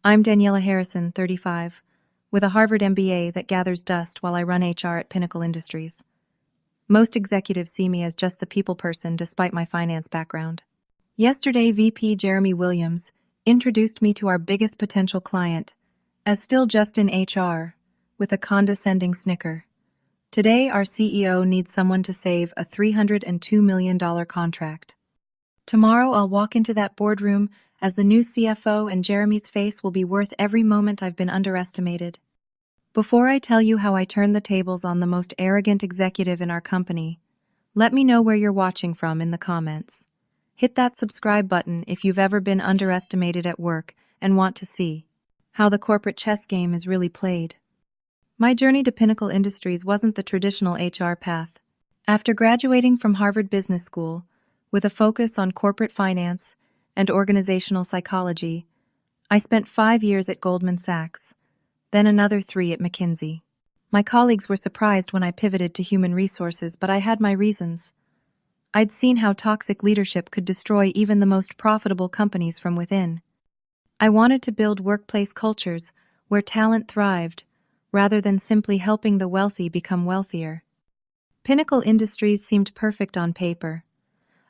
I'm Daniela Harrison, 35, with a Harvard MBA that gathers dust while I run HR at Pinnacle Industries. Most executives see me as just the people person despite my finance background. Yesterday, VP Jeremy Williams introduced me to our biggest potential client as still just in HR, with a condescending snicker. Today, our CEO needs someone to save a $302 million contract. Tomorrow, I'll walk into that boardroom as the new CFO, and Jeremy's face will be worth every moment I've been underestimated. Before I tell you how I turn the tables on the most arrogant executive in our company, let me know where you're watching from in the comments. Hit that subscribe button if you've ever been underestimated at work and want to see how the corporate chess game is really played. My journey to Pinnacle Industries wasn't the traditional HR path. After graduating from Harvard Business School, with a focus on corporate finance and organizational psychology, I spent 5 years at Goldman Sachs, then another 3 at McKinsey. My colleagues were surprised when I pivoted to human resources, but I had my reasons. I'd seen how toxic leadership could destroy even the most profitable companies from within. I wanted to build workplace cultures where talent thrived, rather than simply helping the wealthy become wealthier. Pinnacle Industries seemed perfect on paper.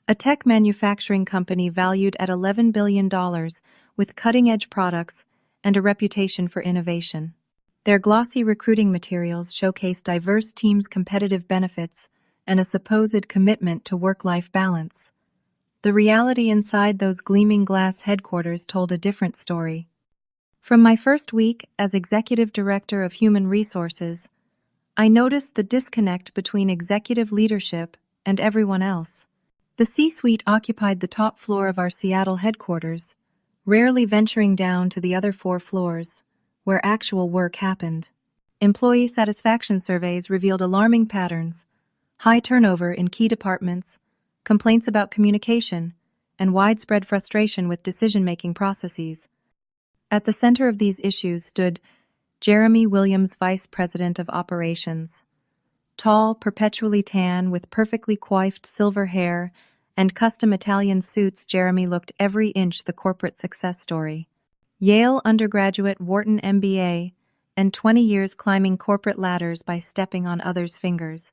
A tech manufacturing company valued at $11 billion with cutting-edge products and a reputation for innovation. Their glossy recruiting materials showcased diverse teams' competitive benefits and a supposed commitment to work-life balance. The reality inside those gleaming glass headquarters told a different story. From my first week as Executive Director of Human Resources, I noticed the disconnect between executive leadership and everyone else. The C-suite occupied the top floor of our Seattle headquarters, rarely venturing down to the other 4 floors, where actual work happened. Employee satisfaction surveys revealed alarming patterns: high turnover in key departments, complaints about communication, and widespread frustration with decision-making processes. At the center of these issues stood Jeremy Williams, Vice President of Operations. Tall, perpetually tan, with perfectly coiffed silver hair and custom Italian suits, Jeremy looked every inch the corporate success story. Yale undergraduate, Wharton MBA, and 20 years climbing corporate ladders by stepping on others' fingers.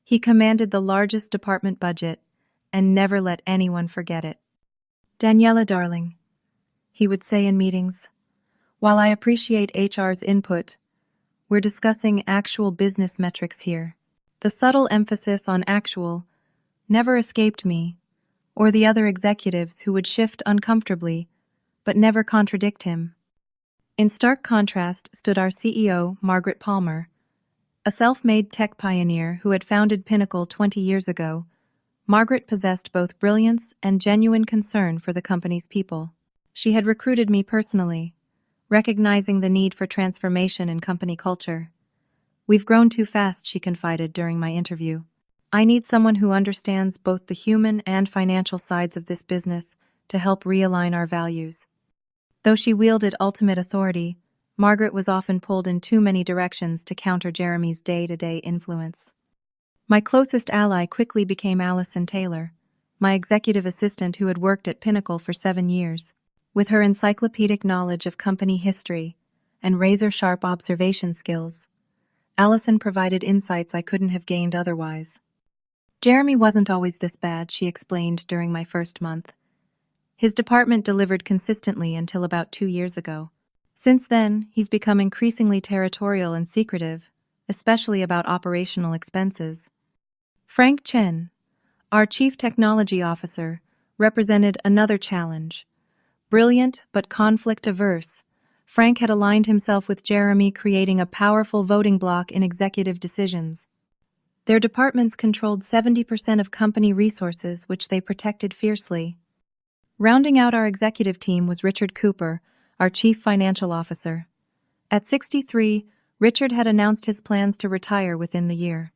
He commanded the largest department budget and never let anyone forget it. "Daniela, darling," he would say in meetings, "while I appreciate HR's input, we're discussing actual business metrics here." The subtle emphasis on actual never escaped me or the other executives, who would shift uncomfortably but never contradict him. In stark contrast stood our CEO, Margaret Palmer, a self-made tech pioneer who had founded Pinnacle 20 years ago. Margaret possessed both brilliance and genuine concern for the company's people. She had recruited me personally, recognizing the need for transformation in company culture. "We've grown too fast," she confided during my interview. "I need someone who understands both the human and financial sides of this business to help realign our values." Though she wielded ultimate authority, Margaret was often pulled in too many directions to counter Jeremy's day-to-day influence. My closest ally quickly became Allison Taylor, my executive assistant who had worked at Pinnacle for 7 years. With her encyclopedic knowledge of company history and razor-sharp observation skills, Allison provided insights I couldn't have gained otherwise. "Jeremy wasn't always this bad," she explained during my first month. "His department delivered consistently until about 2 years ago. Since then, he's become increasingly territorial and secretive, especially about operational expenses." Frank Chen, our Chief Technology Officer, represented another challenge. Brilliant but conflict-averse, Frank had aligned himself with Jeremy, creating a powerful voting bloc in executive decisions. Their departments controlled 70% of company resources, which they protected fiercely. Rounding out our executive team was Richard Cooper, our Chief Financial Officer. At 63, Richard had announced his plans to retire within the year.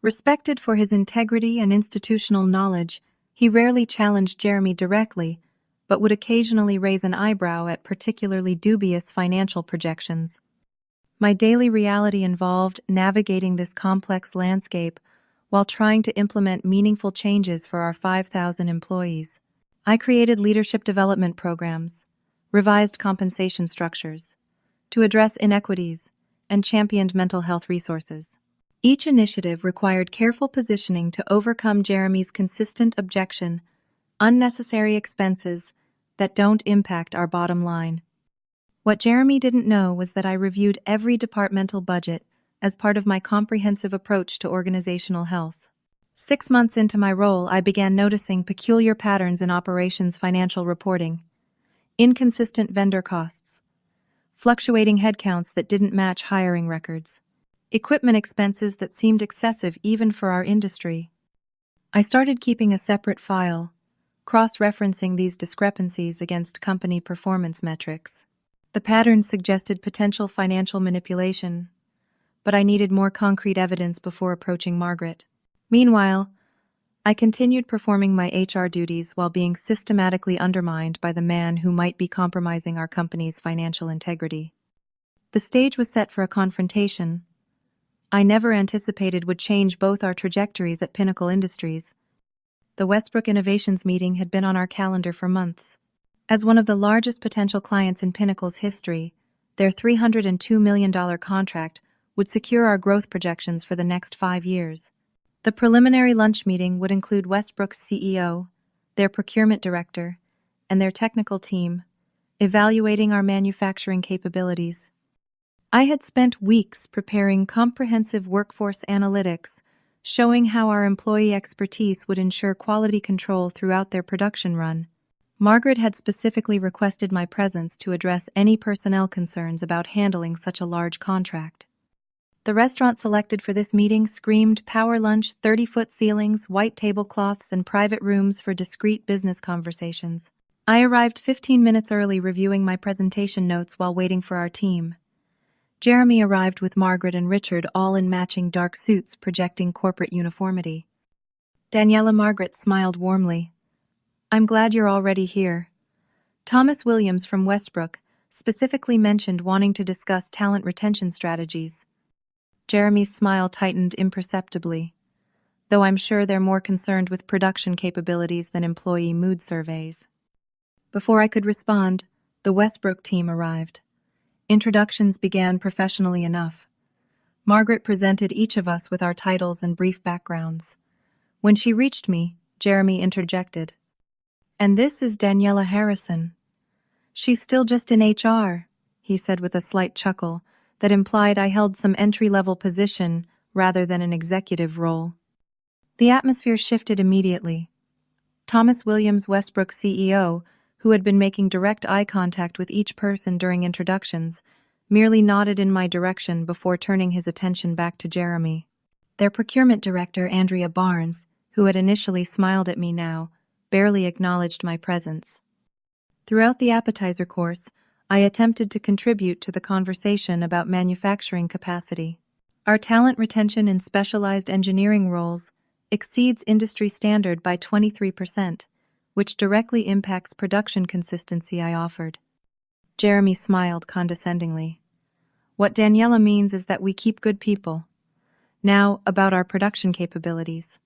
Respected for his integrity and institutional knowledge, he rarely challenged Jeremy directly, but would occasionally raise an eyebrow at particularly dubious financial projections. My daily reality involved navigating this complex landscape while trying to implement meaningful changes for our 5,000 employees. I created leadership development programs, revised compensation structures to address inequities, and championed mental health resources. Each initiative required careful positioning to overcome Jeremy's consistent objection: unnecessary expenses that don't impact our bottom line. What Jeremy didn't know was that I reviewed every departmental budget as part of my comprehensive approach to organizational health. 6 months into my role, I began noticing peculiar patterns in operations financial reporting: inconsistent vendor costs, fluctuating headcounts that didn't match hiring records, equipment expenses that seemed excessive even for our industry. I started keeping a separate file, cross-referencing these discrepancies against company performance metrics. The patterns suggested potential financial manipulation, but I needed more concrete evidence before approaching Margaret. Meanwhile, I continued performing my HR duties while being systematically undermined by the man who might be compromising our company's financial integrity. The stage was set for a confrontation I never anticipated would change both our trajectories at Pinnacle Industries. The Westbrook Innovations meeting had been on our calendar for months. As one of the largest potential clients in Pinnacle's history, their $302 million contract would secure our growth projections for the next 5 years. The preliminary lunch meeting would include Westbrook's CEO, their procurement director, and their technical team, evaluating our manufacturing capabilities. I had spent weeks preparing comprehensive workforce analytics, showing how our employee expertise would ensure quality control throughout their production run. Margaret had specifically requested my presence to address any personnel concerns about handling such a large contract. The restaurant selected for this meeting screamed power lunch, 30-foot ceilings, white tablecloths, and private rooms for discreet business conversations. I arrived 15 minutes early, reviewing my presentation notes while waiting for our team. Jeremy arrived with Margaret and Richard, all in matching dark suits projecting corporate uniformity. Daniela Margaret smiled warmly. "I'm glad you're already here. Thomas Williams from Westbrook specifically mentioned wanting to discuss talent retention strategies." Jeremy's smile tightened imperceptibly, though I'm sure they're more concerned with production capabilities than employee mood surveys. Before I could respond, the Westbrook team arrived. Introductions began professionally enough. Margaret presented each of us with our titles and brief backgrounds. When she reached me, Jeremy interjected. "And this is Daniela Harrison. She's still just in HR," he said with a slight chuckle that implied I held some entry-level position rather than an executive role. The atmosphere shifted immediately. Thomas Williams, Westbrook CEO, who had been making direct eye contact with each person during introductions, merely nodded in my direction before turning his attention back to Jeremy. Their procurement director, Andrea Barnes, who had initially smiled at me now, barely acknowledged my presence. Throughout the appetizer course, I attempted to contribute to the conversation about manufacturing capacity. Our talent retention in specialized engineering roles exceeds industry standard by 23%, which directly impacts production consistency, I offered. Jeremy smiled condescendingly. "What Daniela means is that we keep good people. Now, about our production capabilities."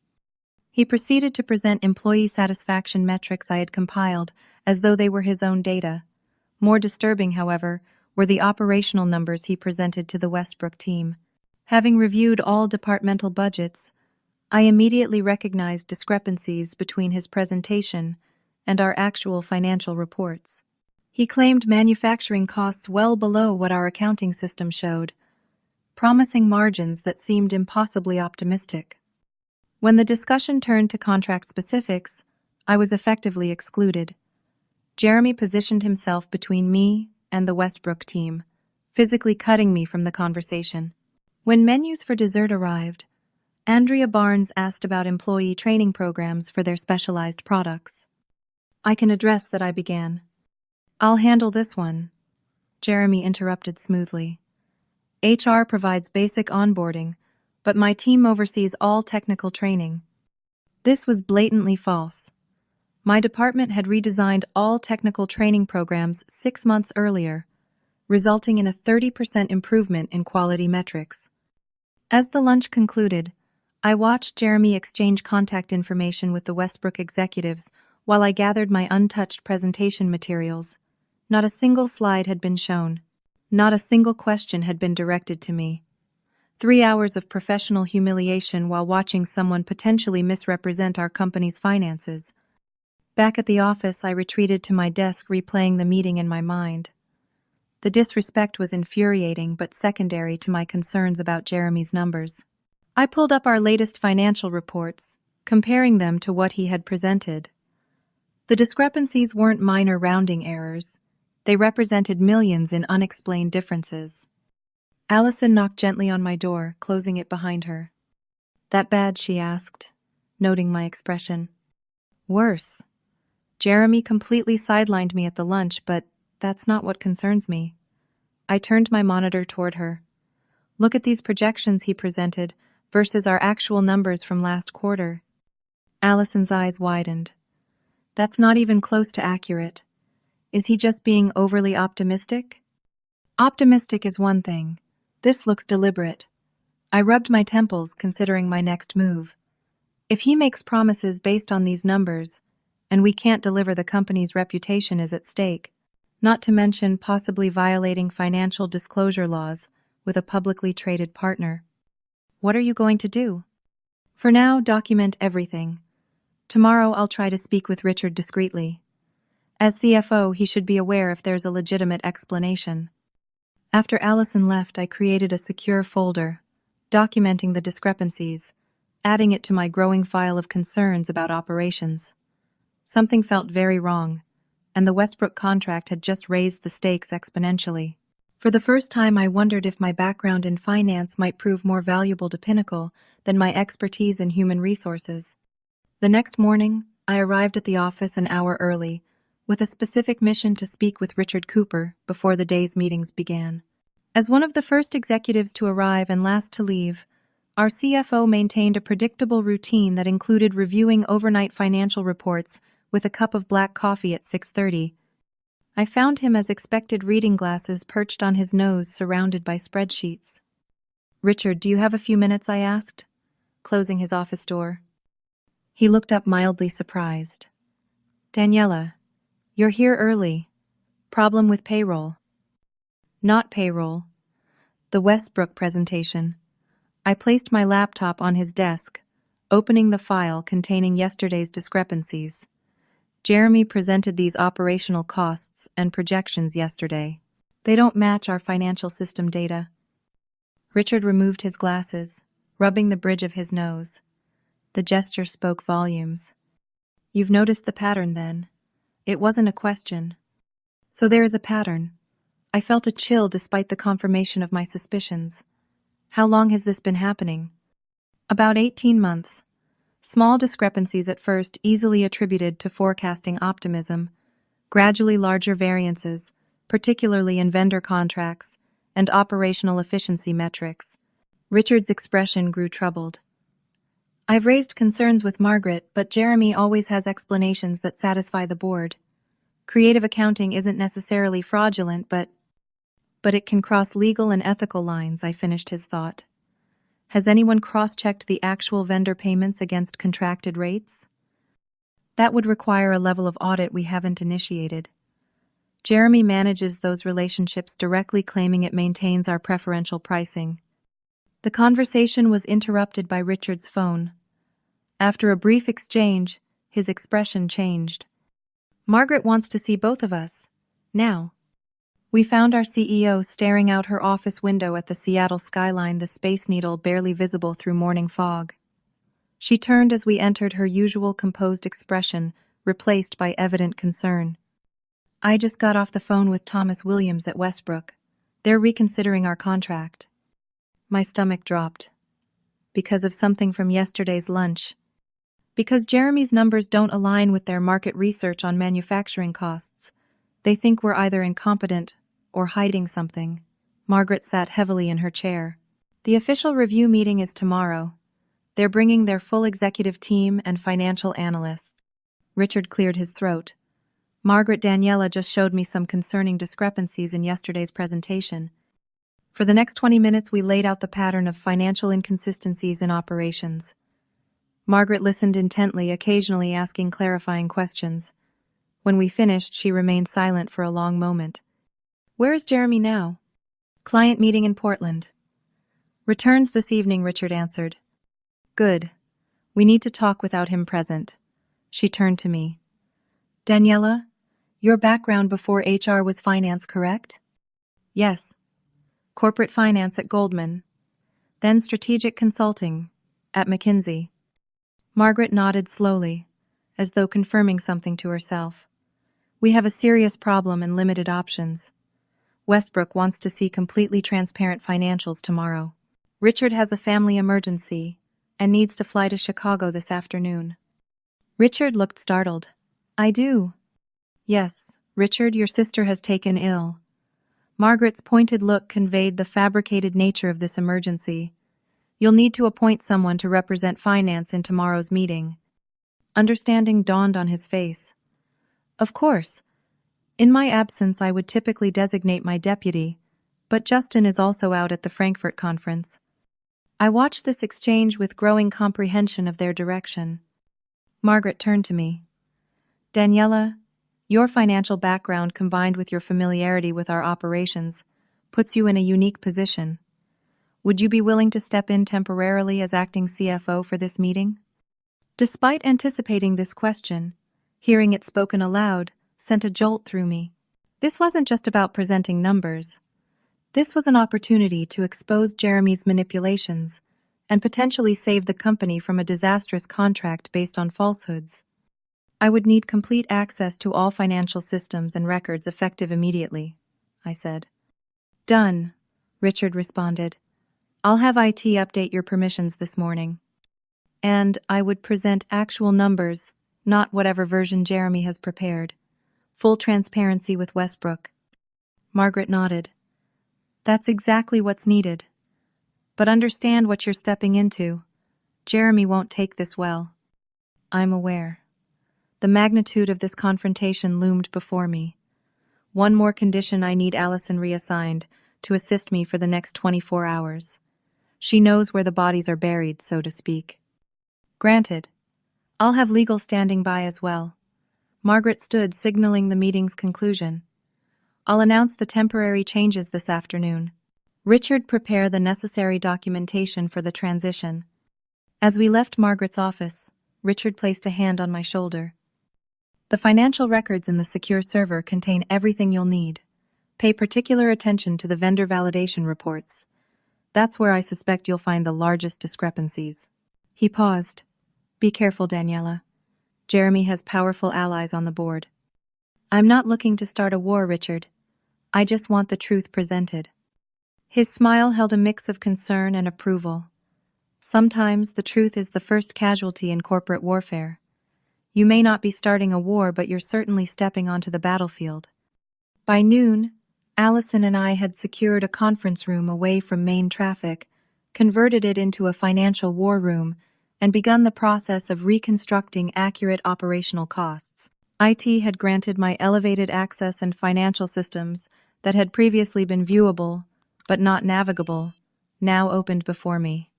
He proceeded to present employee satisfaction metrics I had compiled as though they were his own data. More disturbing, however, were the operational numbers he presented to the Westbrook team. Having reviewed all departmental budgets, I immediately recognized discrepancies between his presentation and our actual financial reports. He claimed manufacturing costs well below what our accounting system showed, promising margins that seemed impossibly optimistic. When the discussion turned to contract specifics, I was effectively excluded. Jeremy positioned himself between me and the Westbrook team, physically cutting me from the conversation. When menus for dessert arrived, Andrea Barnes asked about employee training programs for their specialized products. "I can address that," I began. "I'll handle this one," Jeremy interrupted smoothly. "HR provides basic onboarding, but my team oversees all technical training." This was blatantly false. My department had redesigned all technical training programs 6 months earlier, resulting in a 30% improvement in quality metrics. As the lunch concluded, I watched Jeremy exchange contact information with the Westbrook executives while I gathered my untouched presentation materials. Not a single slide had been shown. Not a single question had been directed to me. 3 hours of professional humiliation while watching someone potentially misrepresent our company's finances. Back at the office, I retreated to my desk, replaying the meeting in my mind. The disrespect was infuriating but secondary to my concerns about Jeremy's numbers. I pulled up our latest financial reports, comparing them to what he had presented. The discrepancies weren't minor rounding errors. They represented millions in unexplained differences. Allison knocked gently on my door, closing it behind her. "That bad?" she asked, noting my expression. "Worse. Jeremy completely sidelined me at the lunch, but that's not what concerns me." I turned my monitor toward her. "Look at these projections he presented versus our actual numbers from last quarter." Allison's eyes widened. "That's not even close to accurate. Is he just being overly optimistic?" "Optimistic is one thing. This looks deliberate." I rubbed my temples, considering my next move. If he makes promises based on these numbers, and we can't deliver, the company's reputation is at stake, not to mention possibly violating financial disclosure laws with a publicly traded partner. "What are you going to do?" "For now, document everything. Tomorrow I'll try to speak with Richard discreetly. As CFO, he should be aware if there's a legitimate explanation." After Allison left, I created a secure folder, documenting the discrepancies, adding it to my growing file of concerns about operations. Something felt very wrong, and the Westbrook contract had just raised the stakes exponentially. For the first time, I wondered if my background in finance might prove more valuable to Pinnacle than my expertise in human resources. The next morning, I arrived at the office an hour early, with a specific mission to speak with Richard Cooper before the day's meetings began. As one of the first executives to arrive and last to leave, our CFO maintained a predictable routine that included reviewing overnight financial reports with a cup of black coffee at 6:30. I found him, as expected, reading glasses perched on his nose, surrounded by spreadsheets. "Richard, do you have a few minutes?" I asked, closing his office door. He looked up, mildly surprised. "Daniela, you're here early. Problem with payroll?" "Not payroll. The Westbrook presentation." I placed my laptop on his desk, opening the file containing yesterday's discrepancies. Jeremy presented these operational costs and projections yesterday. They don't match our financial system data. Richard removed his glasses, rubbing the bridge of his nose. The gesture spoke volumes. "You've noticed the pattern, then?" It wasn't a question. "So there is a pattern." I felt a chill despite the confirmation of my suspicions. "How long has this been happening?" "About 18 months. Small discrepancies at first, easily attributed to forecasting optimism. Gradually larger variances, particularly in vendor contracts and operational efficiency metrics." Richard's expression grew troubled. "I've raised concerns with Margaret, but Jeremy always has explanations that satisfy the board. Creative accounting isn't necessarily fraudulent, but it can cross legal and ethical lines," I finished his thought. "Has anyone cross-checked the actual vendor payments against contracted rates?" "That would require a level of audit we haven't initiated. Jeremy manages those relationships directly, claiming it maintains our preferential pricing." The conversation was interrupted by Richard's phone. After a brief exchange, his expression changed. "Margaret wants to see both of us. Now." We found our CEO staring out her office window at the Seattle skyline, the Space Needle barely visible through morning fog. She turned as we entered, her usual composed expression replaced by evident concern. "I just got off the phone with Thomas Williams at Westbrook. They're reconsidering our contract." My stomach dropped. Because of something from yesterday's lunch. Because Jeremy's numbers don't align with their market research on manufacturing costs. They think we're either incompetent or hiding something. Margaret sat heavily in her chair. "The official review meeting is tomorrow. They're bringing their full executive team and financial analysts." Richard cleared his throat. "Margaret, Daniela just showed me some concerning discrepancies in yesterday's presentation." For the next 20 minutes, we laid out the pattern of financial inconsistencies in operations. Margaret listened intently, occasionally asking clarifying questions. When we finished, she remained silent for a long moment. Where is Jeremy now? Client meeting in Portland. Returns this evening, Richard answered. Good. We need to talk without him present. She turned to me. Daniela, your background before HR was finance, correct? Yes. Corporate finance at Goldman. Then strategic consulting at McKinsey. Margaret nodded slowly, as though confirming something to herself. We have a serious problem and limited options. Westbrook wants to see completely transparent financials tomorrow. Richard has a family emergency and needs to fly to Chicago this afternoon. Richard looked startled. I do. Yes, Richard, your sister has taken ill. Margaret's pointed look conveyed the fabricated nature of this emergency. You'll need to appoint someone to represent finance in tomorrow's meeting. Understanding dawned on his face. Of course. In my absence, I would typically designate my deputy, but Justin is also out at the Frankfurt conference. I watched this exchange with growing comprehension of their direction. Margaret turned to me. Daniela, your financial background combined with your familiarity with our operations puts you in a unique position. Would you be willing to step in temporarily as acting CFO for this meeting? Despite anticipating this question, hearing it spoken aloud sent a jolt through me. This wasn't just about presenting numbers. This was an opportunity to expose Jeremy's manipulations and potentially save the company from a disastrous contract based on falsehoods. I would need complete access to all financial systems and records effective immediately, I said. Done, Richard responded. I'll have IT update your permissions this morning. And I would present actual numbers, not whatever version Jeremy has prepared. Full transparency with Westbrook. Margaret nodded. That's exactly what's needed. But understand what you're stepping into. Jeremy won't take this well. I'm aware. The magnitude of this confrontation loomed before me. One more condition: I need Allison reassigned to assist me for the next 24 hours. She knows where the bodies are buried, so to speak. Granted. I'll have legal standing by as well. Margaret stood, signaling the meeting's conclusion. I'll announce the temporary changes this afternoon. Richard, prepare the necessary documentation for the transition. As we left Margaret's office, Richard placed a hand on my shoulder. The financial records in the secure server contain everything you'll need. Pay particular attention to the vendor validation reports. That's where I suspect you'll find the largest discrepancies. He paused. Be careful, Daniela. Jeremy has powerful allies on the board. I'm not looking to start a war, Richard. I just want the truth presented. His smile held a mix of concern and approval. Sometimes the truth is the first casualty in corporate warfare. You may not be starting a war, but you're certainly stepping onto the battlefield. By noon, Allison and I had secured a conference room away from main traffic, converted it into a financial war room, and begun the process of reconstructing accurate operational costs. IT had granted my elevated access and financial systems that had previously been viewable, but not navigable, now opened before me.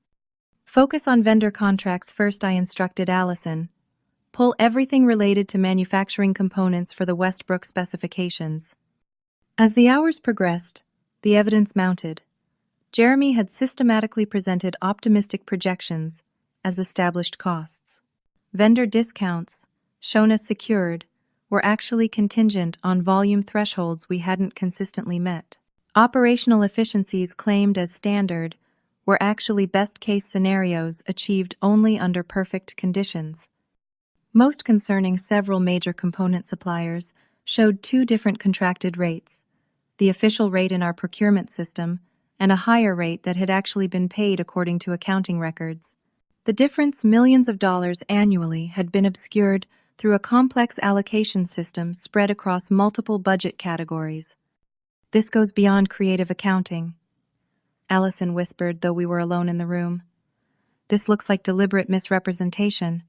Focus on vendor contracts first, I instructed Allison. Pull everything related to manufacturing components for the Westbrook specifications. As the hours progressed, the evidence mounted. Jeremy had systematically presented optimistic projections as established costs. Vendor discounts, shown as secured, were actually contingent on volume thresholds we hadn't consistently met. Operational efficiencies claimed as standard were actually best-case scenarios achieved only under perfect conditions. Most concerning, several major component suppliers showed two different contracted rates, the official rate in our procurement system and a higher rate that had actually been paid according to accounting records. The difference, millions of dollars annually, had been obscured through a complex allocation system spread across multiple budget categories. This goes beyond creative accounting, Allison whispered, though we were alone in the room. This looks like deliberate misrepresentation.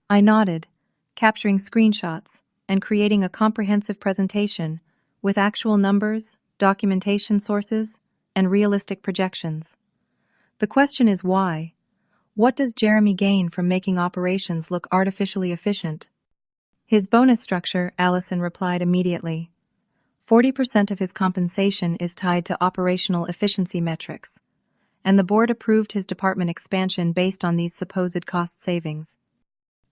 I nodded, capturing screenshots and creating a comprehensive presentation with actual numbers, documentation sources, and realistic projections. The question is why? What does Jeremy gain from making operations look artificially efficient? His bonus structure, Allison replied immediately. 40% of his compensation is tied to operational efficiency metrics, and the board approved his department expansion based on these supposed cost savings.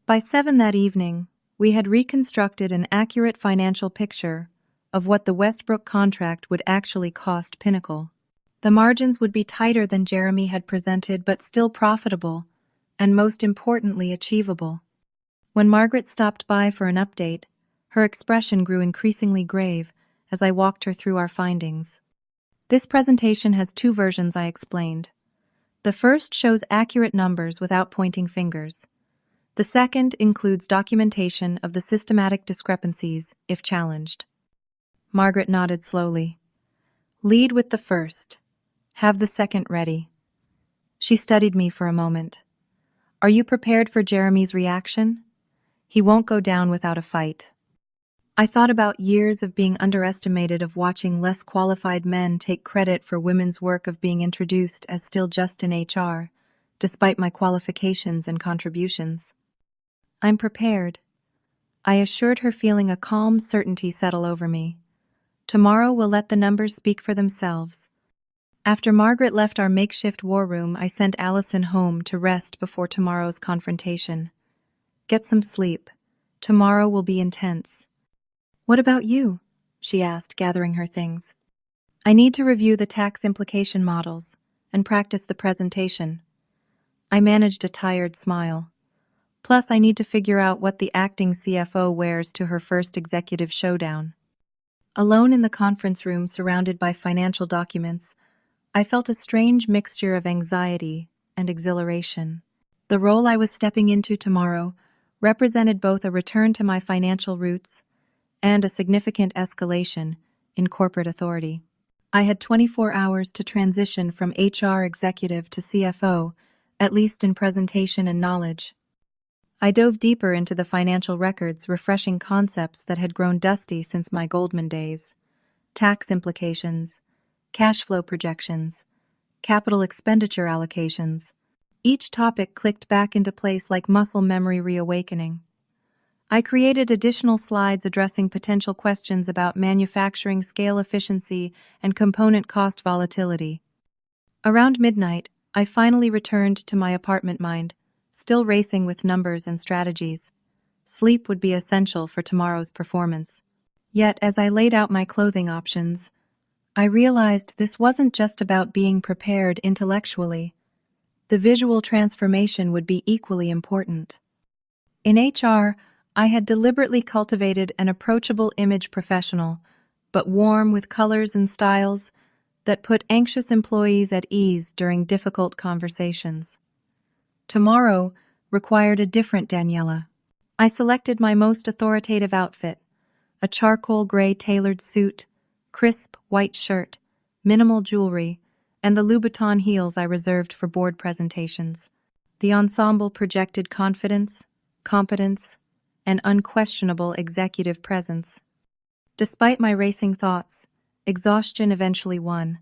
By 7 that evening, we had reconstructed an accurate financial picture of what the Westbrook contract would actually cost Pinnacle. The margins would be tighter than Jeremy had presented, but still profitable, and most importantly, achievable. When Margaret stopped by for an update, her expression grew increasingly grave as I walked her through our findings. This presentation has 2 versions, I explained. The first shows accurate numbers without pointing fingers. The second includes documentation of the systematic discrepancies, if challenged. Margaret nodded slowly. Lead with the first. Have the second ready. She studied me for a moment. Are you prepared for Jeremy's reaction? He won't go down without a fight. I thought about years of being underestimated, of watching less qualified men take credit for women's work, of being introduced as still just in HR, despite my qualifications and contributions. I'm prepared, I assured her, feeling a calm certainty settle over me. Tomorrow we'll let the numbers speak for themselves. After Margaret left our makeshift war room, I sent Allison home to rest before tomorrow's confrontation. Get some sleep. Tomorrow will be intense. What about you? She asked, gathering her things. I need to review the tax implication models and practice the presentation. I managed a tired smile. Plus, I need to figure out what the acting CFO wears to her first executive showdown. Alone in the conference room, surrounded by financial documents, I felt a strange mixture of anxiety and exhilaration. The role I was stepping into tomorrow represented both a return to my financial roots and a significant escalation in corporate authority. I had 24 hours to transition from HR executive to CFO, at least in presentation and knowledge. I dove deeper into the financial records, refreshing concepts that had grown dusty since my Goldman days. Tax implications, cash flow projections, capital expenditure allocations. Each topic clicked back into place like muscle memory reawakening. I created additional slides addressing potential questions about manufacturing scale efficiency and component cost volatility. Around midnight, I finally returned to my apartment, mind still racing with numbers and strategies. Sleep would be essential for tomorrow's performance. Yet, as I laid out my clothing options, I realized this wasn't just about being prepared intellectually. The visual transformation would be equally important. In HR, I had deliberately cultivated an approachable image, professional, but warm, with colors and styles that put anxious employees at ease during difficult conversations. Tomorrow required a different Daniela. I selected my most authoritative outfit, a charcoal gray tailored suit, crisp white shirt, minimal jewelry, and the Louboutin heels I reserved for board presentations. The ensemble projected confidence, competence, and unquestionable executive presence. Despite my racing thoughts, exhaustion eventually won.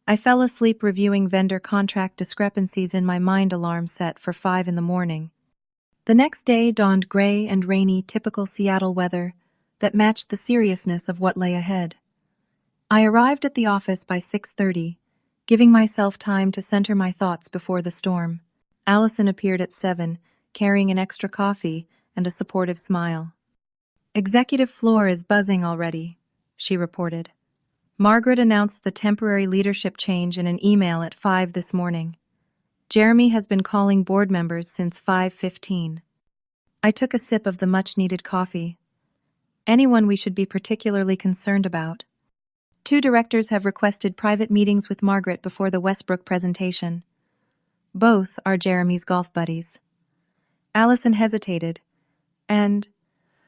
I fell asleep reviewing vendor contract discrepancies in my mind, alarm set for 5 in the morning. The next day dawned gray and rainy, typical Seattle weather that matched the seriousness of what lay ahead. I arrived at the office by 6:30, giving myself time to center my thoughts before the storm. Allison appeared at 7, carrying an extra coffee and a supportive smile. Executive floor is buzzing already, she reported. Margaret announced the temporary leadership change in an email at 5 this morning. Jeremy has been calling board members since 5:15. I took a sip of the much-needed coffee. Anyone we should be particularly concerned about? 2 directors have requested private meetings with Margaret before the Westbrook presentation. Both are Jeremy's golf buddies. Allison hesitated, and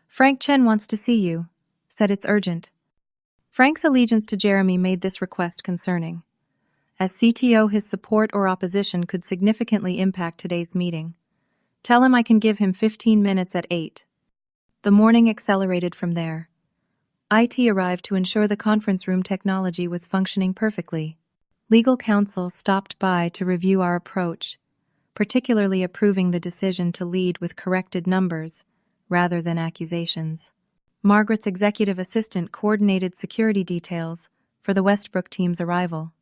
Frank Chen wants to see you, said it's urgent. Frank's allegiance to Jeremy made this request concerning. As CTO, his support or opposition could significantly impact today's meeting. Tell him I can give him 15 minutes at 8. The morning accelerated from there. IT arrived to ensure the conference room technology was functioning perfectly. Legal counsel stopped by to review our approach, particularly approving the decision to lead with corrected numbers rather than accusations. Margaret's executive assistant coordinated security details for the Westbrook team's arrival.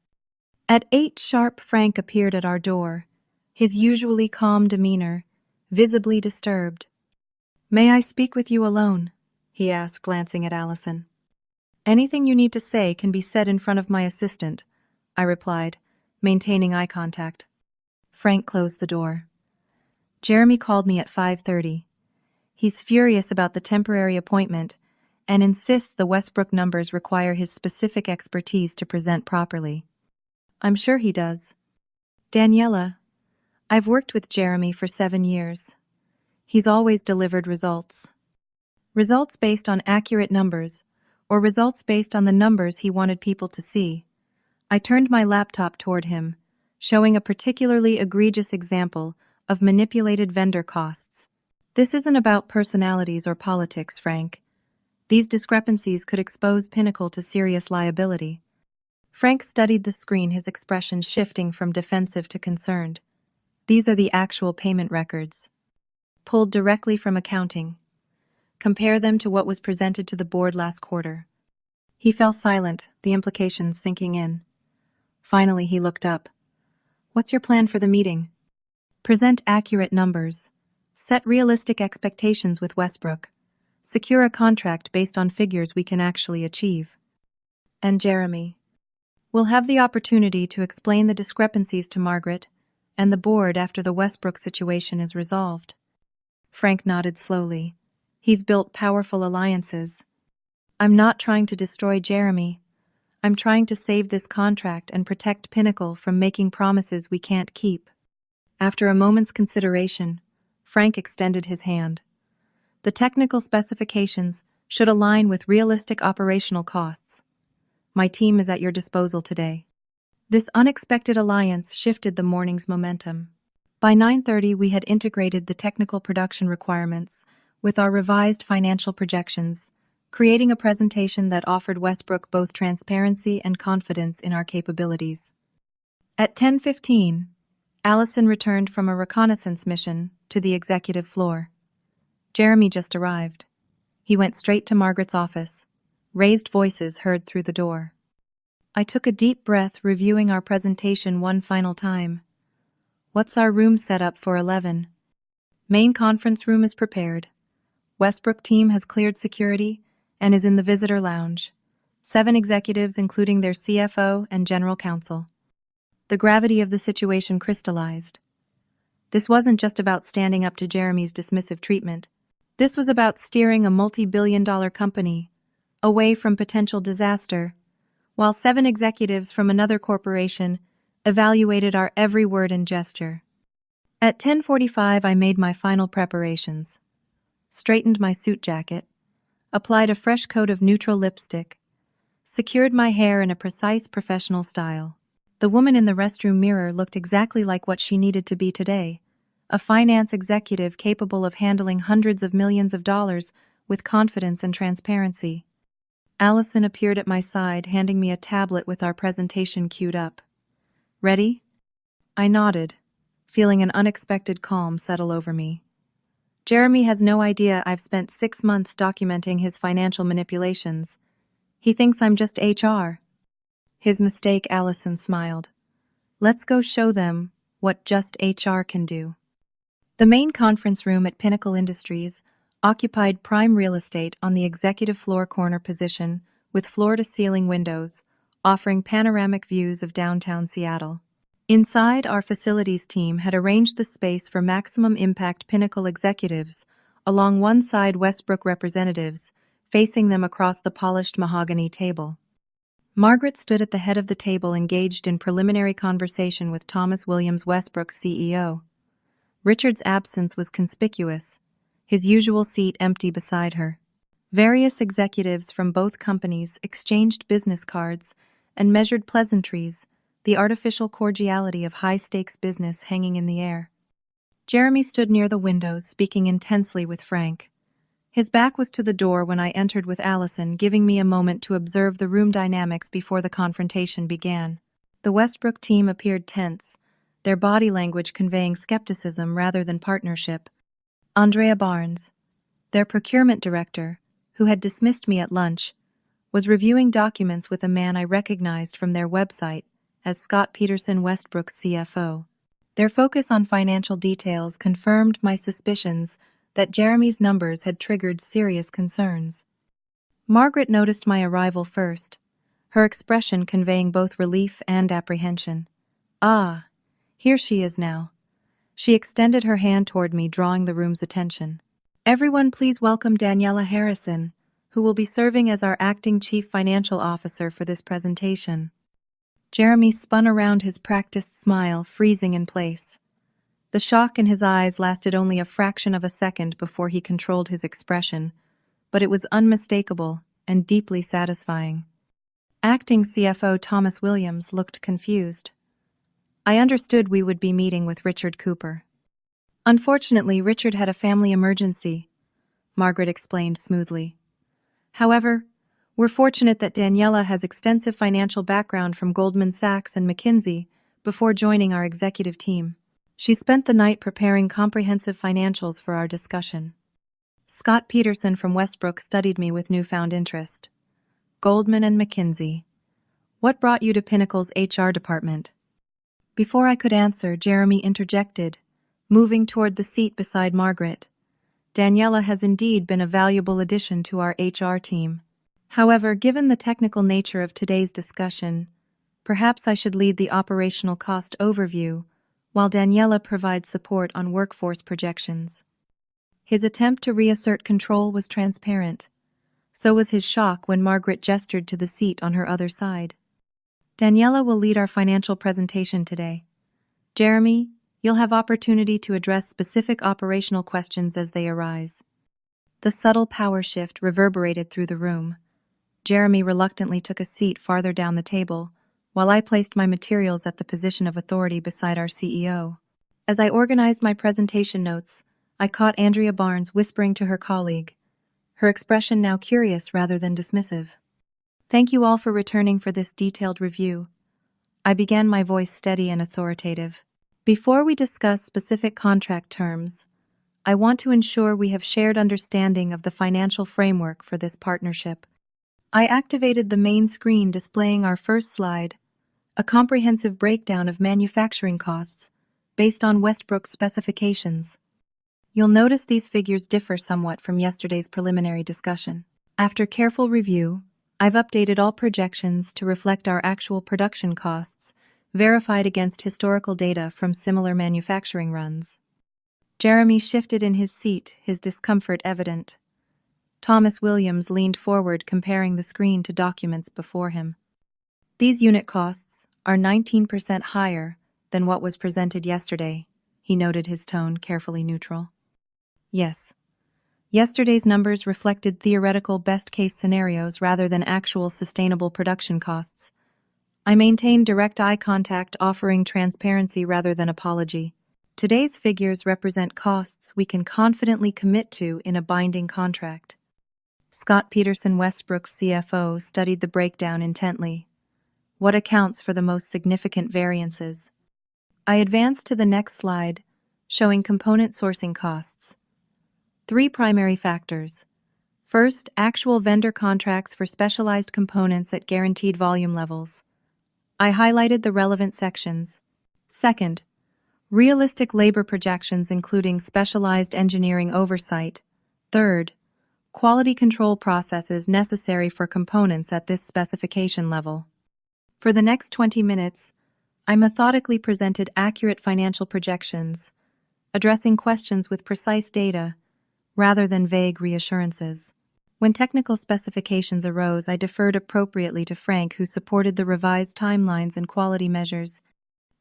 At 8 sharp, Frank appeared at our door, his usually calm demeanor visibly disturbed. "May I speak with you alone?" he asked, glancing at Allison. "Anything you need to say can be said in front of my assistant," I replied, maintaining eye contact. Frank closed the door. "Jeremy called me at 5:30. He's furious about the temporary appointment and insists the Westbrook numbers require his specific expertise to present properly." "I'm sure he does. Daniela, I've worked with Jeremy for 7 years. He's always delivered results. Results based on accurate numbers, or results based on the numbers he wanted people to see." I turned my laptop toward him, showing a particularly egregious example of manipulated vendor costs. "This isn't about personalities or politics, Frank. These discrepancies could expose Pinnacle to serious liability." Frank studied the screen, his expression shifting from defensive to concerned. "These are the actual payment records, pulled directly from accounting. Compare them to what was presented to the board last quarter." He fell silent, the implications sinking in. Finally, he looked up. "What's your plan for the meeting?" "Present accurate numbers. Set realistic expectations with Westbrook. Secure a contract based on figures we can actually achieve. And Jeremy. We'll have the opportunity to explain the discrepancies to Margaret and the board after the Westbrook situation is resolved." Frank nodded slowly. "He's built powerful alliances. I'm not trying to destroy Jeremy. I'm trying to save this contract and protect Pinnacle from making promises we can't keep." After a moment's consideration, Frank extended his hand. "The technical specifications should align with realistic operational costs. My team is at your disposal today." This unexpected alliance shifted the morning's momentum. By 9:30, we had integrated the technical production requirements with our revised financial projections, creating a presentation that offered Westbrook both transparency and confidence in our capabilities. At 10:15, Allison returned from a reconnaissance mission to the executive floor. Jeremy just arrived. He went straight to Margaret's office. Raised voices heard through the door. I took a deep breath, reviewing our presentation one final time. "What's our room set up for 11? Main conference room is prepared. Westbrook team has cleared security and is in the visitor lounge. 7 executives, including their CFO and general counsel." The gravity of the situation crystallized. This wasn't just about standing up to Jeremy's dismissive treatment. This was about steering a multi-billion-dollar company away from potential disaster, while 7 executives from another corporation evaluated our every word and gesture. At 10:45, I made my final preparations, straightened my suit jacket, applied a fresh coat of neutral lipstick, secured my hair in a precise professional style. The woman in the restroom mirror looked exactly like what she needed to be today, a finance executive capable of handling hundreds of millions of dollars with confidence and transparency. Allison appeared at my side, handing me a tablet with our presentation queued up. "Ready?" I nodded, feeling an unexpected calm settle over me. Jeremy has no idea I've spent 6 months documenting his financial manipulations. He thinks I'm just HR. His mistake, Allison smiled. "Let's go show them what just HR can do." The main conference room at Pinnacle Industries occupied prime real estate on the executive floor corner position with floor-to-ceiling windows, offering panoramic views of downtown Seattle. Inside, our facilities team had arranged the space for maximum impact Pinnacle executives, along one side Westbrook representatives, facing them across the polished mahogany table. Margaret stood at the head of the table, engaged in preliminary conversation with Thomas Williams, Westbrook's CEO. Richard's absence was conspicuous, his usual seat empty beside her. Various executives from both companies exchanged business cards and measured pleasantries, the artificial cordiality of high-stakes business hanging in the air. Jeremy stood near the windows, speaking intensely with Frank. His back was to the door when I entered with Allison, giving me a moment to observe the room dynamics before the confrontation began. The Westbrook team appeared tense, their body language conveying skepticism rather than partnership. Andrea Barnes, Their procurement director, who had dismissed me at lunch, was reviewing documents with a man I recognized from their website as Scott Peterson, Westbrook's CFO. Their focus on financial details confirmed my suspicions that Jeremy's numbers had triggered serious concerns. Margaret noticed my arrival first, her expression conveying both relief and apprehension. "Ah, here she is now." She extended her hand toward me, drawing the room's attention. "Everyone please welcome Daniela Harrison, who will be serving as our acting chief financial officer for this presentation." Jeremy spun around, his practiced smile freezing in place. The shock in his eyes lasted only a fraction of a second before he controlled his expression, but it was unmistakable and deeply satisfying. Acting CFO Thomas Williams looked confused. I understood we would be meeting with Richard Cooper. "Unfortunately, Richard had a family emergency," Margaret explained smoothly. "However, we're fortunate that Daniela has extensive financial background from Goldman Sachs and McKinsey before joining our executive team. She spent the night preparing comprehensive financials for our discussion." Scott Peterson from Westbrook studied me with newfound interest. "Goldman and McKinsey. What brought you to Pinnacle's HR department?" Before I could answer, Jeremy interjected, moving toward the seat beside Margaret. "Daniela has indeed been a valuable addition to our HR team. However, given the technical nature of today's discussion, perhaps I should lead the operational cost overview while Daniela provides support on workforce projections." His attempt to reassert control was transparent. So was his shock when Margaret gestured to the seat on her other side. "Daniela will lead our financial presentation today. Jeremy, you'll have opportunity to address specific operational questions as they arise." The subtle power shift reverberated through the room. Jeremy reluctantly took a seat farther down the table, while I placed my materials at the position of authority beside our CEO. As I organized my presentation notes, I caught Andrea Barnes whispering to her colleague, her expression now curious rather than dismissive. "Thank you all for returning for this detailed review." I began, my voice steady and authoritative. "Before we discuss specific contract terms, I want to ensure we have shared understanding of the financial framework for this partnership." I activated the main screen displaying our first slide, a comprehensive breakdown of manufacturing costs based on Westbrook's specifications. You'll notice these figures differ somewhat from yesterday's preliminary discussion. After careful review, I've updated all projections to reflect our actual production costs, verified against historical data from similar manufacturing runs. Jeremy shifted in his seat, his discomfort evident. Thomas Williams leaned forward, comparing the screen to documents before him. "These unit costs are 19% higher than what was presented yesterday," he noted, his tone carefully neutral. "Yes. Yesterday's numbers reflected theoretical best-case scenarios rather than actual sustainable production costs. I maintained direct eye contact, offering transparency rather than apology. Today's figures represent costs we can confidently commit to in a binding contract." Scott Peterson, Westbrook's CFO, studied the breakdown intently. "What accounts for the most significant variances?" I advanced to the next slide, showing component sourcing costs. 3 primary factors. First, actual vendor contracts for specialized components at guaranteed volume levels. I highlighted the relevant sections. Second, realistic labor projections including specialized engineering oversight. Third, quality control processes necessary for components at this specification level. For the next 20 minutes, I methodically presented accurate financial projections, addressing questions with precise data rather than vague reassurances. When technical specifications arose, I deferred appropriately to Frank, who supported the revised timelines and quality measures.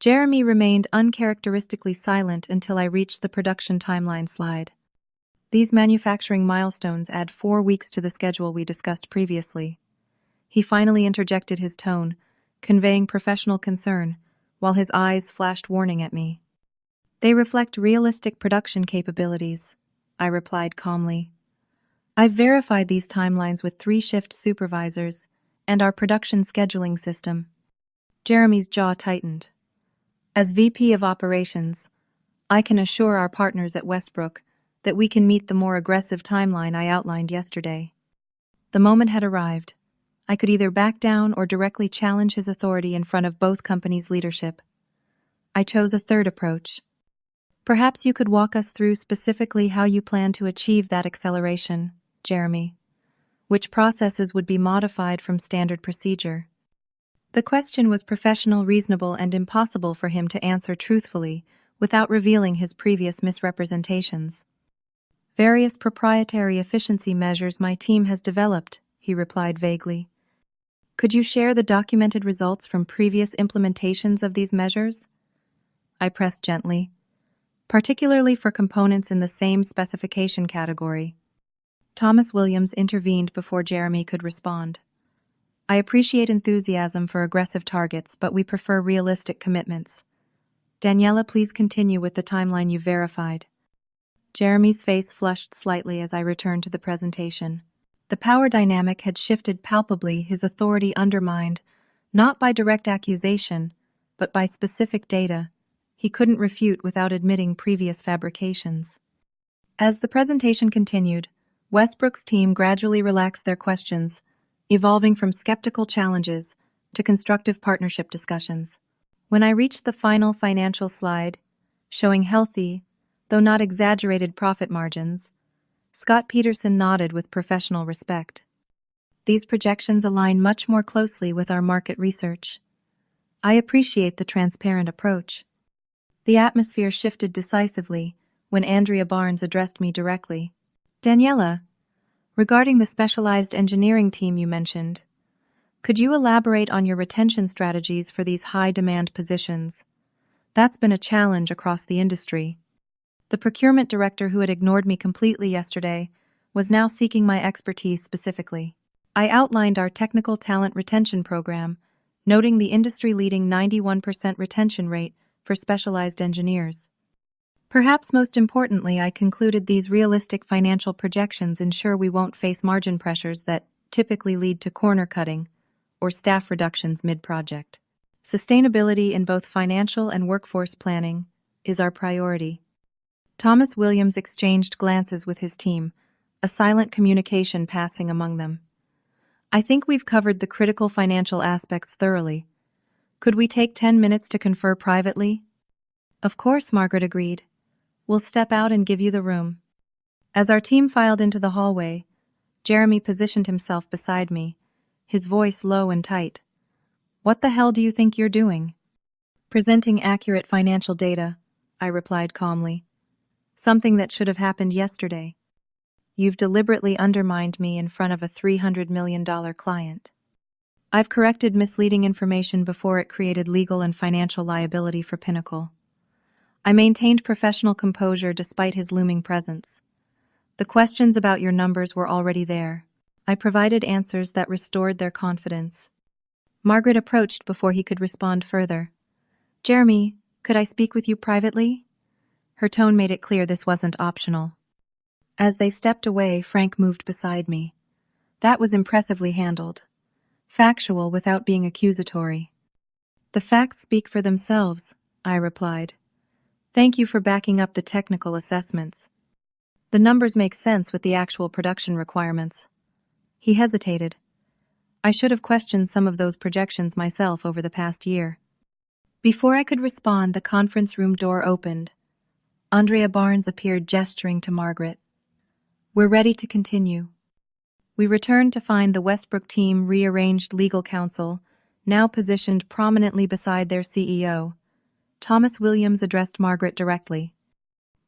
Jeremy remained uncharacteristically silent until I reached the production timeline slide. "These manufacturing milestones add 4 weeks to the schedule we discussed previously." He finally interjected, his tone conveying professional concern, while his eyes flashed warning at me. "They reflect realistic production capabilities," I replied calmly. "I've verified these timelines with 3 shift supervisors and our production scheduling system." Jeremy's jaw tightened. "As VP of Operations, I can assure our partners at Westbrook that we can meet the more aggressive timeline I outlined yesterday. The moment had arrived. I could either back down or directly challenge his authority in front of both companies' leadership. I chose a third approach. Perhaps you could walk us through specifically how you plan to achieve that acceleration, Jeremy. Which processes would be modified from standard procedure? The question was professional, reasonable, and impossible for him to answer truthfully without revealing his previous misrepresentations. Various proprietary efficiency measures my team has developed, he replied vaguely. Could you share the documented results from previous implementations of these measures? I pressed gently, particularly for components in the same specification category. Thomas Williams intervened before Jeremy could respond. I appreciate enthusiasm for aggressive targets, but we prefer realistic commitments. Daniela, please continue with the timeline you verified. Jeremy's face flushed slightly as I returned to the presentation. The power dynamic had shifted palpably, his authority undermined, not by direct accusation, but by specific data he couldn't refute without admitting previous fabrications. As the presentation continued, Westbrook's team gradually relaxed their questions, evolving from skeptical challenges to constructive partnership discussions. When I reached the final financial slide, showing healthy, though not exaggerated profit margins, Scott Peterson nodded with professional respect. These projections align much more closely with our market research. I appreciate the transparent approach. The atmosphere shifted decisively when Andrea Barnes addressed me directly. Daniela, regarding the specialized engineering team you mentioned, could you elaborate on your retention strategies for these high-demand positions? That's been a challenge across the industry. The procurement director who had ignored me completely yesterday was now seeking my expertise specifically. I outlined our technical talent retention program, noting the industry-leading 91% retention rate for specialized engineers. Perhaps most importantly, I concluded these realistic financial projections ensure we won't face margin pressures that typically lead to corner cutting or staff reductions mid-project. Sustainability in both financial and workforce planning is our priority. Thomas Williams exchanged glances with his team, a silent communication passing among them. I think we've covered the critical financial aspects thoroughly. Could we take 10 minutes to confer privately? Of course, Margaret agreed. We'll step out and give you the room. As our team filed into the hallway, Jeremy positioned himself beside me, his voice low and tight. What the hell do you think you're doing? Presenting accurate financial data, I replied calmly. Something that should have happened yesterday. You've deliberately undermined me in front of a $300 million client. I've corrected misleading information before it created legal and financial liability for Pinnacle. I maintained professional composure despite his looming presence. The questions about your numbers were already there. I provided answers that restored their confidence. Margaret approached before he could respond further. Jeremy, could I speak with you privately? Her tone made it clear this wasn't optional. As they stepped away, Frank moved beside me. That was impressively handled. Factual without being accusatory. The facts speak for themselves, I replied. Thank you for backing up the technical assessments. The numbers make sense with the actual production requirements. He hesitated. I should have questioned some of those projections myself over the past year. Before I could respond, the conference room door opened. Andrea Barnes appeared, gesturing to Margaret. We're ready to continue. We returned to find the Westbrook team rearranged legal counsel, now positioned prominently beside their CEO. Thomas Williams addressed Margaret directly.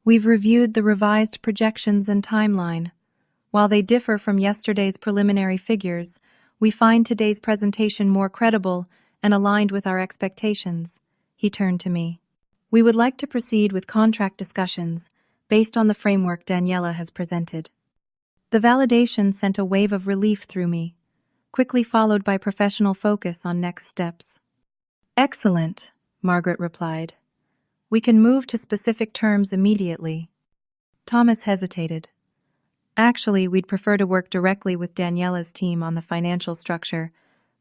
We've reviewed the revised projections and timeline. While they differ from yesterday's preliminary figures, we find today's presentation more credible and aligned with our expectations. He turned to me. We would like to proceed with contract discussions based on the framework Daniela has presented. The validation sent a wave of relief through me, quickly followed by professional focus on next steps. Excellent, Margaret replied. We can move to specific terms immediately. Thomas hesitated. Actually, we'd prefer to work directly with Daniela's team on the financial structure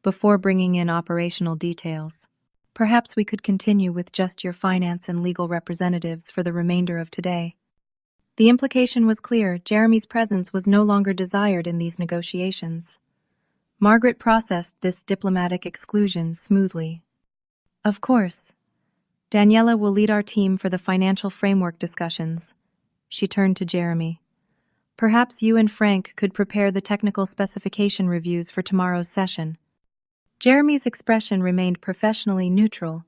before bringing in operational details. Perhaps we could continue with just your finance and legal representatives for the remainder of today. The implication was clear. Jeremy's presence was no longer desired in these negotiations. Margaret processed this diplomatic exclusion smoothly. Of course. Daniela will lead our team for the financial framework discussions. She turned to Jeremy. Perhaps you and Frank could prepare the technical specification reviews for tomorrow's session. Jeremy's expression remained professionally neutral,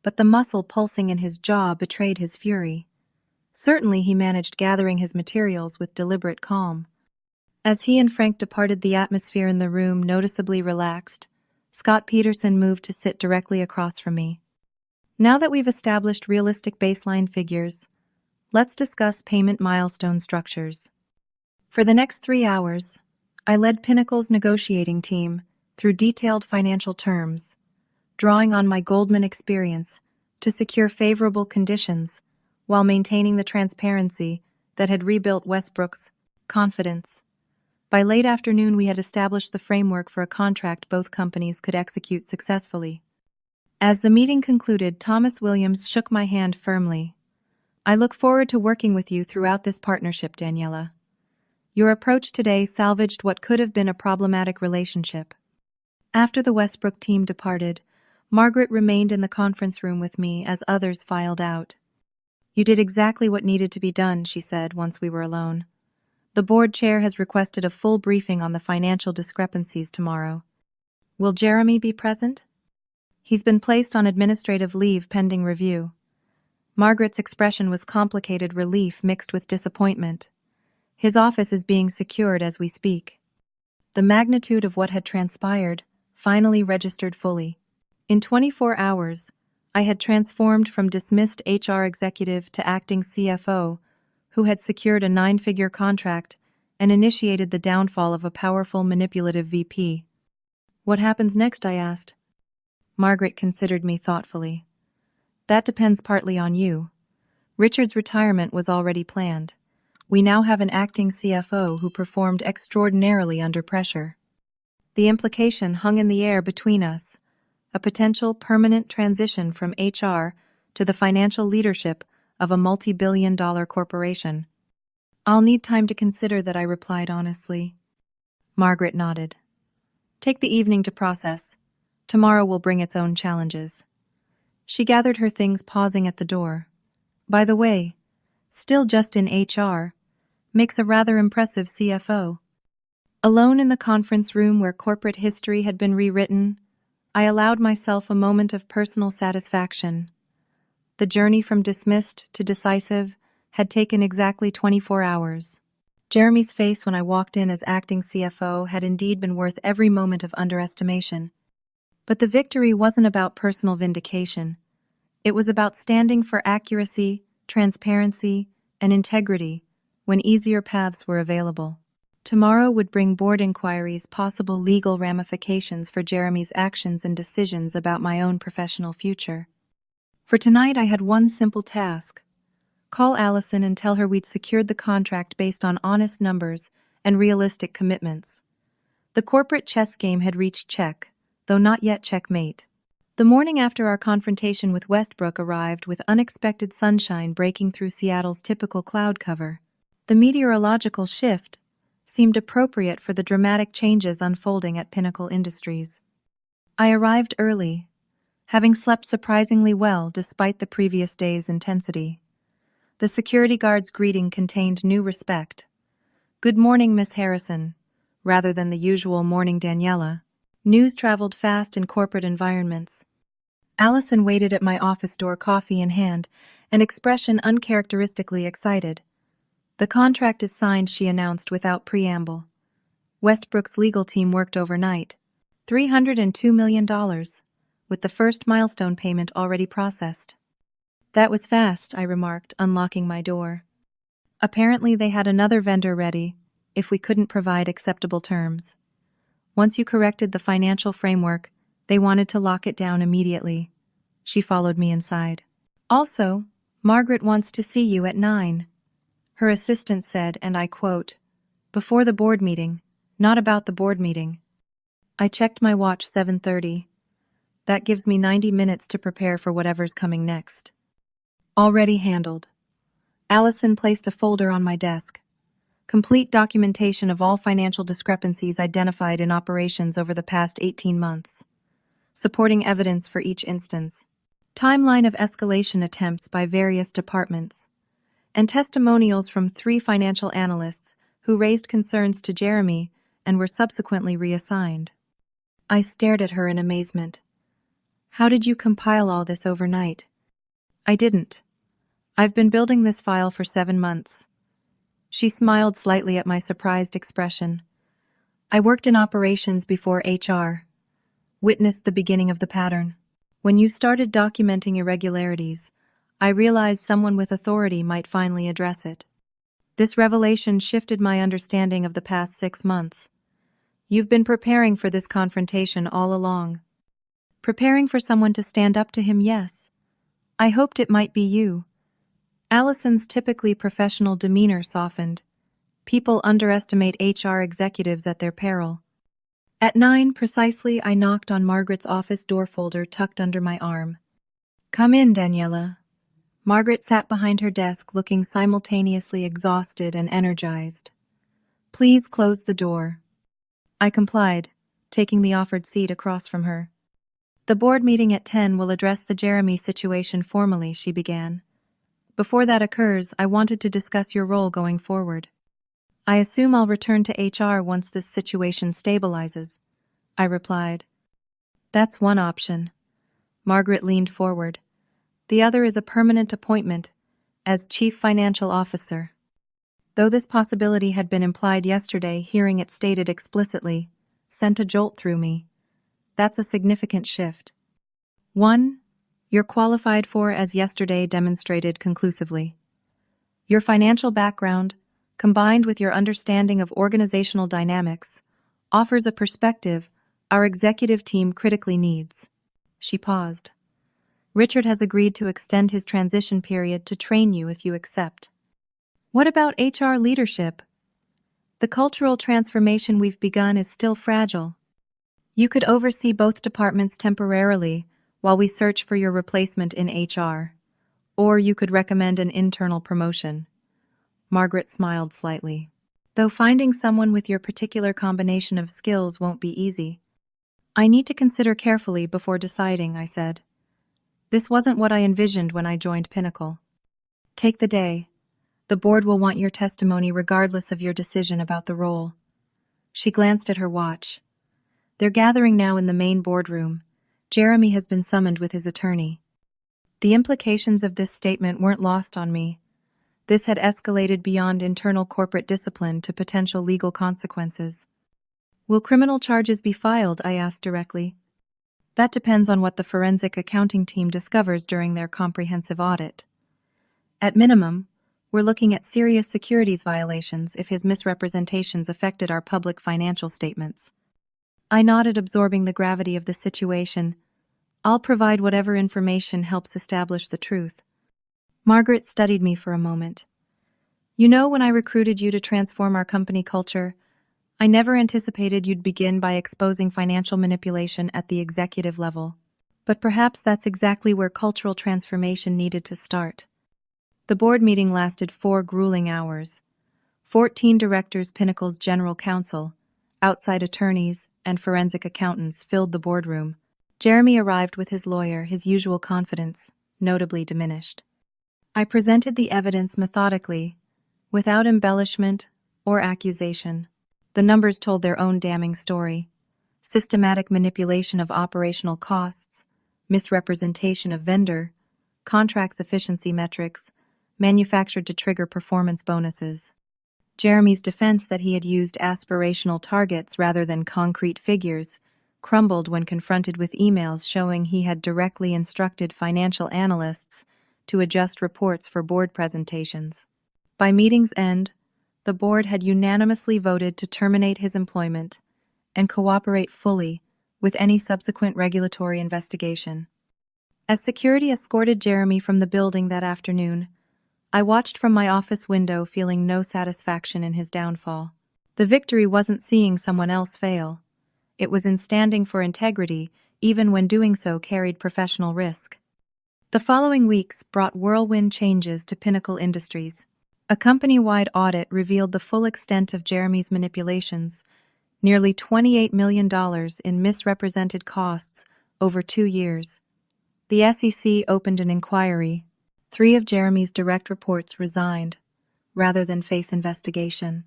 but the muscle pulsing in his jaw betrayed his fury. Certainly he managed gathering his materials with deliberate calm. As he and Frank departed, the atmosphere in the room noticeably relaxed. Scott Peterson moved to sit directly across from me. Now that we've established realistic baseline figures, let's discuss payment milestone structures. For the next 3 hours, I led Pinnacle's negotiating team through detailed financial terms, drawing on my Goldman experience to secure favorable conditions while maintaining the transparency that had rebuilt Westbrook's confidence. By late afternoon, we had established the framework for a contract both companies could execute successfully. As the meeting concluded, Thomas Williams shook my hand firmly. I look forward to working with you throughout this partnership, Daniela. Your approach today salvaged what could have been a problematic relationship. After the Westbrook team departed, Margaret remained in the conference room with me as others filed out. You did exactly what needed to be done, she said once we were alone. The board chair has requested a full briefing on the financial discrepancies tomorrow. Will Jeremy be present? He's been placed on administrative leave pending review. Margaret's expression was complicated relief mixed with disappointment. His office is being secured as we speak. The magnitude of what had transpired finally registered fully. In 24 hours, I had transformed from dismissed HR executive to acting CFO, who had secured a 9-figure contract and initiated the downfall of a powerful, manipulative VP. What happens next? I asked. Margaret considered me thoughtfully. That depends partly on you. Richard's retirement was already planned. We now have an acting CFO who performed extraordinarily under pressure. The implication hung in the air between us, a potential permanent transition from HR to the financial leadership of a multi-billion-dollar corporation. I'll need time to consider that, I replied honestly. Margaret nodded. Take the evening to process. Tomorrow will bring its own challenges. She gathered her things, pausing at the door. By the way, still just in HR, makes a rather impressive CFO. Alone in the conference room where corporate history had been rewritten, I allowed myself a moment of personal satisfaction. The journey from dismissed to decisive had taken exactly 24 hours. Jeremy's face when I walked in as acting CFO had indeed been worth every moment of underestimation. But the victory wasn't about personal vindication. It was about standing for accuracy, transparency, and integrity when easier paths were available. Tomorrow would bring board inquiries, possible legal ramifications for Jeremy's actions, and decisions about my own professional future. For tonight, I had one simple task. Call Allison and tell her we'd secured the contract based on honest numbers and realistic commitments. The corporate chess game had reached check, though not yet checkmate. The morning after our confrontation with Westbrook arrived with unexpected sunshine breaking through Seattle's typical cloud cover. The meteorological shift seemed appropriate for the dramatic changes unfolding at Pinnacle Industries. I arrived early, having slept surprisingly well despite the previous day's intensity. The security guard's greeting contained new respect. "Good morning, Miss Harrison," rather than the usual "Morning, Daniela." News traveled fast in corporate environments. Allison waited at my office door, coffee in hand, an expression uncharacteristically excited. "The contract is signed," she announced without preamble. Westbrook's legal team worked overnight. $302 million, with the first milestone payment already processed. "That was fast," I remarked, unlocking my door. Apparently they had another vendor ready, if we couldn't provide acceptable terms. Once you corrected the financial framework, they wanted to lock it down immediately. She followed me inside. "Also, Margaret wants to see you at 9. Her assistant said, and I quote, "Before the board meeting, not about the board meeting." I checked my watch, 7:30. That gives me 90 minutes to prepare for whatever's coming next. Already handled. Allison placed a folder on my desk. Complete documentation of all financial discrepancies identified in operations over the past 18 months. Supporting evidence for each instance. Timeline of escalation attempts by various departments. And testimonials from 3 financial analysts who raised concerns to Jeremy and were subsequently reassigned. I stared at her in amazement. How did you compile all this overnight? I didn't. I've been building this file for 7 months. She smiled slightly at my surprised expression. I worked in operations before HR. Witnessed the beginning of the pattern. When you started documenting irregularities, I realized someone with authority might finally address it. This revelation shifted my understanding of the past 6 months. You've been preparing for this confrontation all along. Preparing for someone to stand up to him, yes. I hoped it might be you. Allison's typically professional demeanor softened. People underestimate HR executives at their peril. At 9 precisely, I knocked on Margaret's office door folder tucked under my arm. Come in, Daniela. Margaret sat behind her desk looking simultaneously exhausted and energized. Please close the door. I complied, taking the offered seat across from her. The board meeting at 10 will address the Jeremy situation formally, she began. Before that occurs, I wanted to discuss your role going forward. I assume I'll return to HR once this situation stabilizes, I replied. That's one option. Margaret leaned forward. The other is a permanent appointment as Chief Financial Officer. Though this possibility had been implied yesterday, hearing it stated explicitly sent a jolt through me. That's a significant shift. 1. You're qualified for, as yesterday demonstrated conclusively. Your financial background, combined with your understanding of organizational dynamics, offers a perspective our executive team critically needs. She paused. Richard has agreed to extend his transition period to train you if you accept. What about HR leadership? The cultural transformation we've begun is still fragile. You could oversee both departments temporarily while we search for your replacement in HR, or you could recommend an internal promotion. Margaret smiled slightly. Though finding someone with your particular combination of skills won't be easy. I need to consider carefully before deciding, I said. This wasn't what I envisioned when I joined Pinnacle. Take the day. The board will want your testimony regardless of your decision about the role. She glanced at her watch. They're gathering now in the main boardroom. Jeremy has been summoned with his attorney. The implications of this statement weren't lost on me. This had escalated beyond internal corporate discipline to potential legal consequences. Will criminal charges be filed? I asked directly. That depends on what the forensic accounting team discovers during their comprehensive audit. At minimum, we're looking at serious securities violations if his misrepresentations affected our public financial statements. I nodded, absorbing the gravity of the situation. I'll provide whatever information helps establish the truth. Margaret studied me for a moment. You know, when I recruited you to transform our company culture, I never anticipated you'd begin by exposing financial manipulation at the executive level. But perhaps that's exactly where cultural transformation needed to start. The board meeting lasted 4 grueling hours. 14 directors, Pinnacle's general counsel, outside attorneys, and forensic accountants filled the boardroom. Jeremy arrived with his lawyer, his usual confidence, notably diminished. I presented the evidence methodically, without embellishment or accusation. The numbers told their own damning story. Systematic manipulation of operational costs, misrepresentation of vendor, contracts efficiency metrics, manufactured to trigger performance bonuses. Jeremy's defense that he had used aspirational targets rather than concrete figures crumbled when confronted with emails showing he had directly instructed financial analysts to adjust reports for board presentations. By meeting's end, the board had unanimously voted to terminate his employment and cooperate fully with any subsequent regulatory investigation. As security escorted Jeremy from the building that afternoon, I watched from my office window, feeling no satisfaction in his downfall. The victory wasn't seeing someone else fail. It was in standing for integrity, even when doing so carried professional risk. The following weeks brought whirlwind changes to Pinnacle Industries. A company-wide audit revealed the full extent of Jeremy's manipulations, nearly $28 million in misrepresented costs over 2 years. The SEC opened an inquiry. 3 of Jeremy's direct reports resigned, rather than face investigation.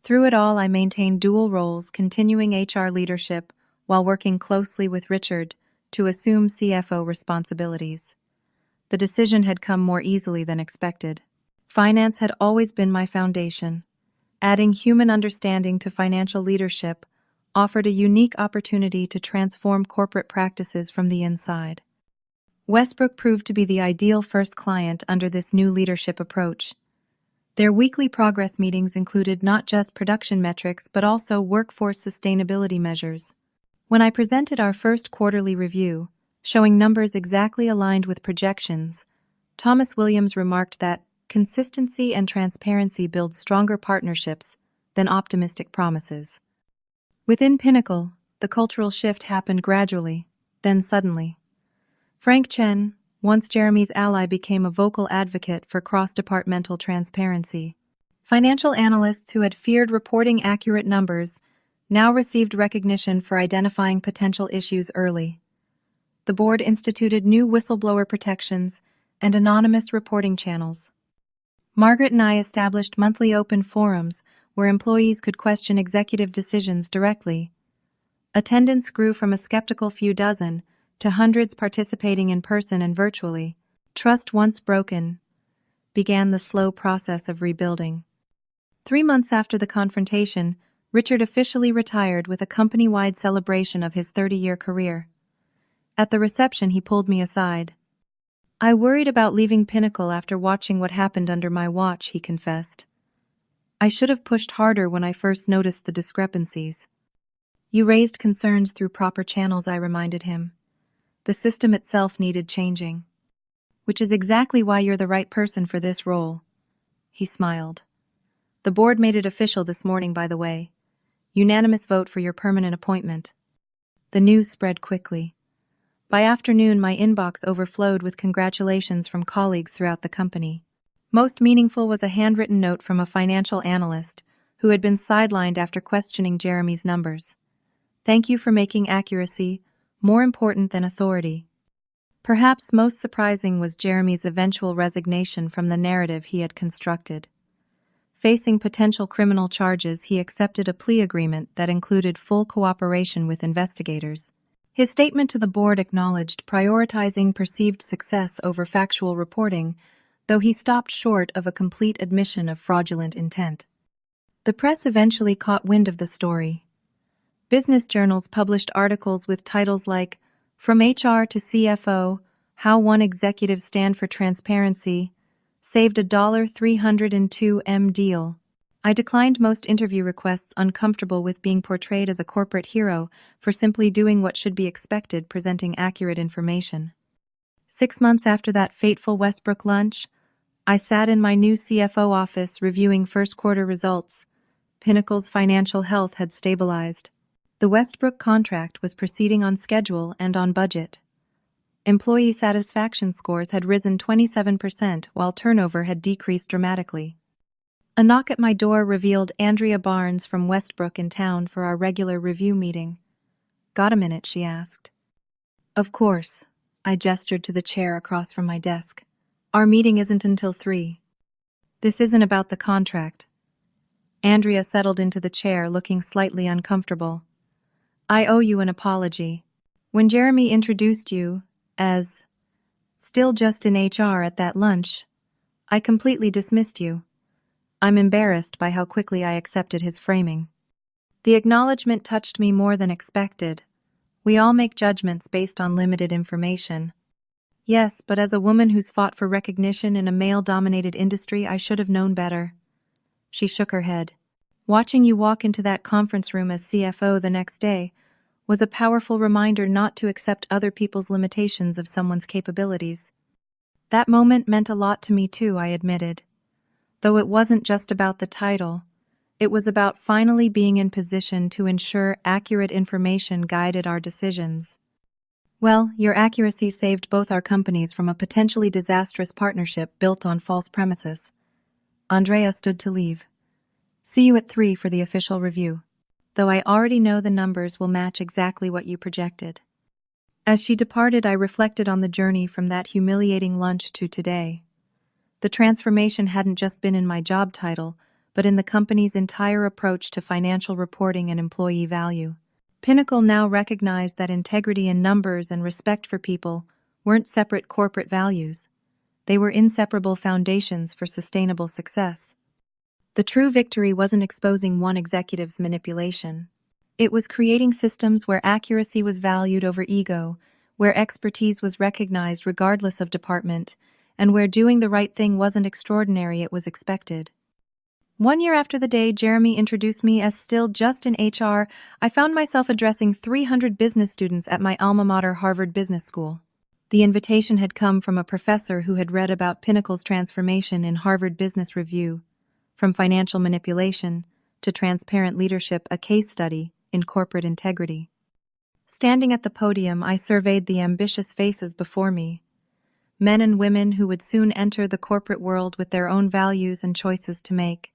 Through it all, I maintained dual roles, continuing HR leadership while working closely with Richard to assume CFO responsibilities. The decision had come more easily than expected. Finance had always been my foundation. Adding human understanding to financial leadership offered a unique opportunity to transform corporate practices from the inside. Westbrook proved to be the ideal first client under this new leadership approach. Their weekly progress meetings included not just production metrics but also workforce sustainability measures. When I presented our first quarterly review, showing numbers exactly aligned with projections, Thomas Williams remarked that consistency and transparency build stronger partnerships than optimistic promises. Within Pinnacle, the cultural shift happened gradually, then suddenly. Frank Chen, once Jeremy's ally, became a vocal advocate for cross-departmental transparency. Financial analysts who had feared reporting accurate numbers now received recognition for identifying potential issues early. The board instituted new whistleblower protections and anonymous reporting channels. Margaret and I established monthly open forums where employees could question executive decisions directly. Attendance grew from a skeptical few dozen to hundreds participating in person and virtually. Trust once broken began the slow process of rebuilding. 3 months after the confrontation, Richard officially retired with a company-wide celebration of his 30-year career. At the reception, he pulled me aside. "I worried about leaving Pinnacle after watching what happened under my watch," he confessed. "I should have pushed harder when I first noticed the discrepancies." "You raised concerns through proper channels," I reminded him. "The system itself needed changing." "Which is exactly why you're the right person for this role." He smiled. "The board made it official this morning, by the way. Unanimous vote for your permanent appointment." The news spread quickly. By afternoon, my inbox overflowed with congratulations from colleagues throughout the company. Most meaningful was a handwritten note from a financial analyst who had been sidelined after questioning Jeremy's numbers. "Thank you for making accuracy more important than authority." Perhaps most surprising was Jeremy's eventual resignation from the narrative he had constructed. Facing potential criminal charges, he accepted a plea agreement that included full cooperation with investigators. His statement to the board acknowledged prioritizing perceived success over factual reporting, though he stopped short of a complete admission of fraudulent intent. The press eventually caught wind of the story. Business journals published articles with titles like "From HR to CFO, How One Executive Stand for Transparency Saved a $302 deal." I declined most interview requests, uncomfortable with being portrayed as a corporate hero for simply doing what should be expected, presenting accurate information. 6 months after that fateful Westbrook lunch, I sat in my new CFO office reviewing first quarter results. Pinnacle's financial health had stabilized. The Westbrook contract was proceeding on schedule and on budget. Employee satisfaction scores had risen 27%, while turnover had decreased dramatically. A knock at my door revealed Andrea Barnes from Westbrook in town for our regular review meeting. "Got a minute?" she asked. "Of course." I gestured to the chair across from my desk. "Our meeting isn't until 3. "This isn't about the contract." Andrea settled into the chair, looking slightly uncomfortable. "I owe you an apology. When Jeremy introduced you as still just in HR at that lunch, I completely dismissed you. I'm embarrassed by how quickly I accepted his framing." The acknowledgement touched me more than expected. We all make judgments based on limited information. Yes, but as a woman who's fought for recognition in a male-dominated industry, I should have known better. She shook her head. "Watching you walk into that conference room as CFO the next day was a powerful reminder not to accept other people's limitations of someone's capabilities." "That moment meant a lot to me too," I admitted. Though it wasn't just about the title, it was about finally being in position to ensure accurate information guided our decisions. Well, your accuracy saved both our companies from a potentially disastrous partnership built on false premises. Andrea stood to leave. See you at 3 for the official review. Though I already know the numbers will match exactly what you projected. As she departed, I reflected on the journey from that humiliating lunch to today. The transformation hadn't just been in my job title, but in the company's entire approach to financial reporting and employee value. Pinnacle now recognized that integrity in numbers and respect for people weren't separate corporate values. They were inseparable foundations for sustainable success. The true victory wasn't exposing one executive's manipulation. It was creating systems where accuracy was valued over ego, where expertise was recognized regardless of department, and where doing the right thing wasn't extraordinary, it was expected. 1 year after the day Jeremy introduced me as still just in HR, I found myself addressing 300 business students at my alma mater, Harvard Business School. The invitation had come from a professor who had read about Pinnacle's transformation in Harvard Business Review, from financial manipulation to transparent leadership, a case study in corporate integrity. Standing at the podium, I surveyed the ambitious faces before me, men and women who would soon enter the corporate world with their own values and choices to make.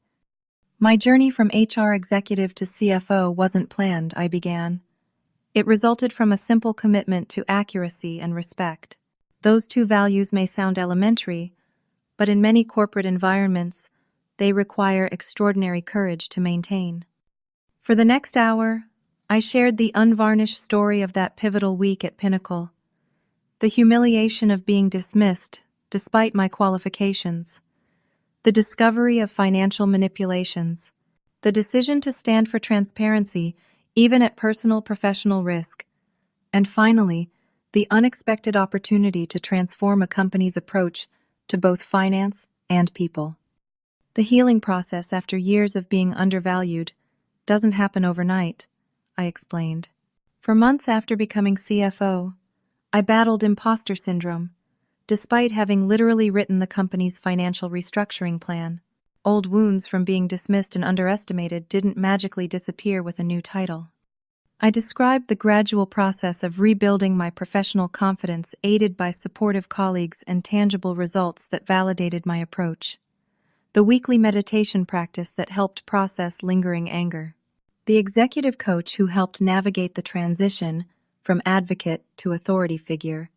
My journey from HR executive to CFO wasn't planned, I began. It resulted from a simple commitment to accuracy and respect. Those two values may sound elementary, but in many corporate environments, they require extraordinary courage to maintain. For the next hour, I shared the unvarnished story of that pivotal week at Pinnacle. The humiliation of being dismissed, despite my qualifications. The discovery of financial manipulations. The decision to stand for transparency, even at personal professional risk. And finally, the unexpected opportunity to transform a company's approach to both finance and people. The healing process after years of being undervalued doesn't happen overnight, I explained. For months after becoming CFO, I battled imposter syndrome, despite having literally written the company's financial restructuring plan. Old wounds from being dismissed and underestimated didn't magically disappear with a new title. I described the gradual process of rebuilding my professional confidence, aided by supportive colleagues and tangible results that validated my approach. The weekly meditation practice that helped process lingering anger. The executive coach who helped navigate the transition from advocate to authority figure.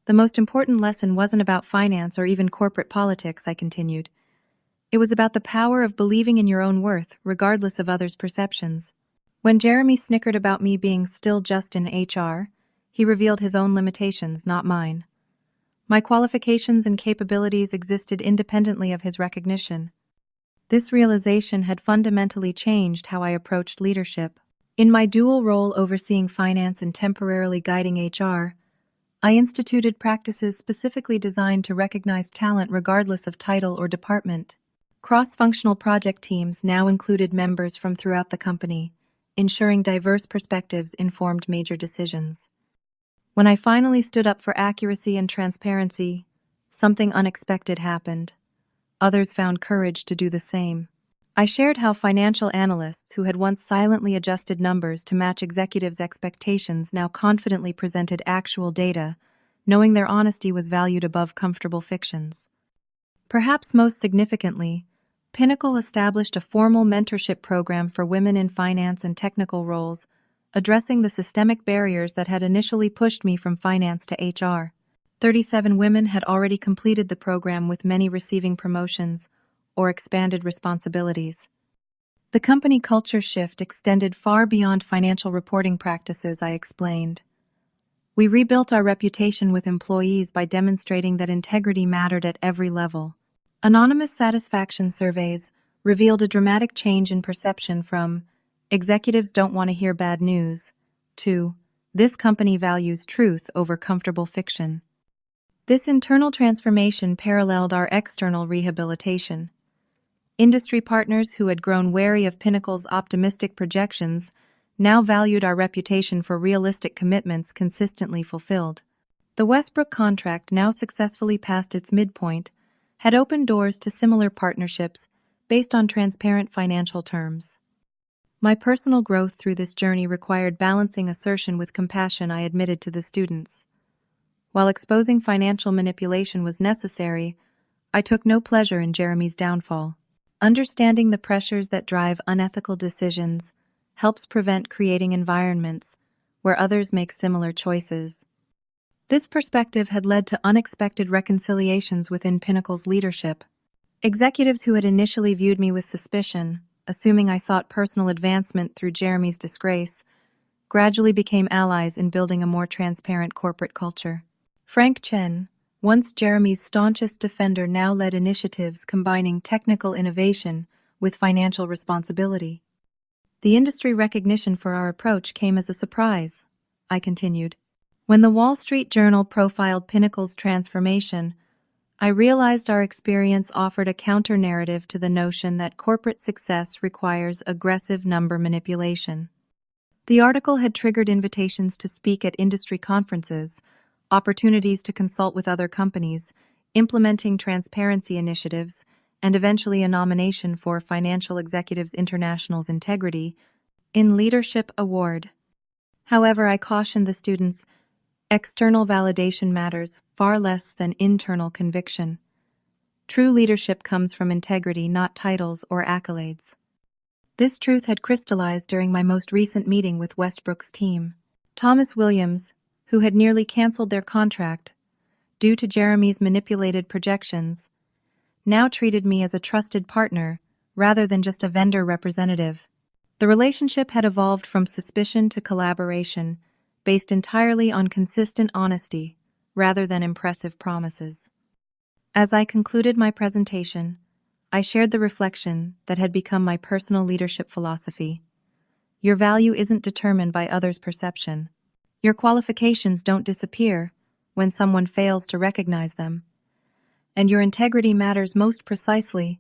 The most important lesson wasn't about finance or even corporate politics, I continued. It was about the power of believing in your own worth, regardless of others' perceptions. When Jeremy snickered about me being still just in HR, he revealed his own limitations, not mine. My qualifications and capabilities existed independently of his recognition. This realization had fundamentally changed how I approached leadership. In my dual role overseeing finance and temporarily guiding HR, I instituted practices specifically designed to recognize talent regardless of title or department. Cross-functional project teams now included members from throughout the company, ensuring diverse perspectives informed major decisions. When I finally stood up for accuracy and transparency, something unexpected happened. Others found courage to do the same. I shared how financial analysts who had once silently adjusted numbers to match executives' expectations now confidently presented actual data, knowing their honesty was valued above comfortable fictions. Perhaps most significantly, Pinnacle established a formal mentorship program for women in finance and technical roles, addressing the systemic barriers that had initially pushed me from finance to HR. 37 women had already completed the program, with many receiving promotions or expanded responsibilities. The company culture shift extended far beyond financial reporting practices, I explained. We rebuilt our reputation with employees by demonstrating that integrity mattered at every level. Anonymous satisfaction surveys revealed a dramatic change in perception from "executives don't want to hear bad news" to "this company values truth over comfortable fiction." This internal transformation paralleled our external rehabilitation. Industry partners who had grown wary of Pinnacle's optimistic projections now valued our reputation for realistic commitments consistently fulfilled. The Westbrook contract, now successfully past its midpoint, had opened doors to similar partnerships based on transparent financial terms. My personal growth through this journey required balancing assertion with compassion, I admitted to the students. While exposing financial manipulation was necessary, I took no pleasure in Jeremy's downfall. Understanding the pressures that drive unethical decisions helps prevent creating environments where others make similar choices. This perspective had led to unexpected reconciliations within Pinnacle's leadership. Executives who had initially viewed me with suspicion, assuming I sought personal advancement through Jeremy's disgrace, gradually became allies in building a more transparent corporate culture. Frank Chen, once Jeremy's staunchest defender, now led initiatives combining technical innovation with financial responsibility. The industry recognition for our approach came as a surprise, I continued. When the Wall Street Journal profiled Pinnacle's transformation, I realized our experience offered a counter-narrative to the notion that corporate success requires aggressive number manipulation. The article had triggered invitations to speak at industry conferences, opportunities to consult with other companies, implementing transparency initiatives, and eventually a nomination for Financial Executives International's Integrity in Leadership Award. However, I cautioned the students, external validation matters far less than internal conviction. True leadership comes from integrity, not titles or accolades. This truth had crystallized during my most recent meeting with Westbrook's team. Thomas Williams, who had nearly canceled their contract due to Jeremy's manipulated projections, now treated me as a trusted partner rather than just a vendor representative. The relationship had evolved from suspicion to collaboration, based entirely on consistent honesty rather than impressive promises. As I concluded my presentation, I shared the reflection that had become my personal leadership philosophy. Your value isn't determined by others' perception. Your qualifications don't disappear when someone fails to recognize them. And your integrity matters most precisely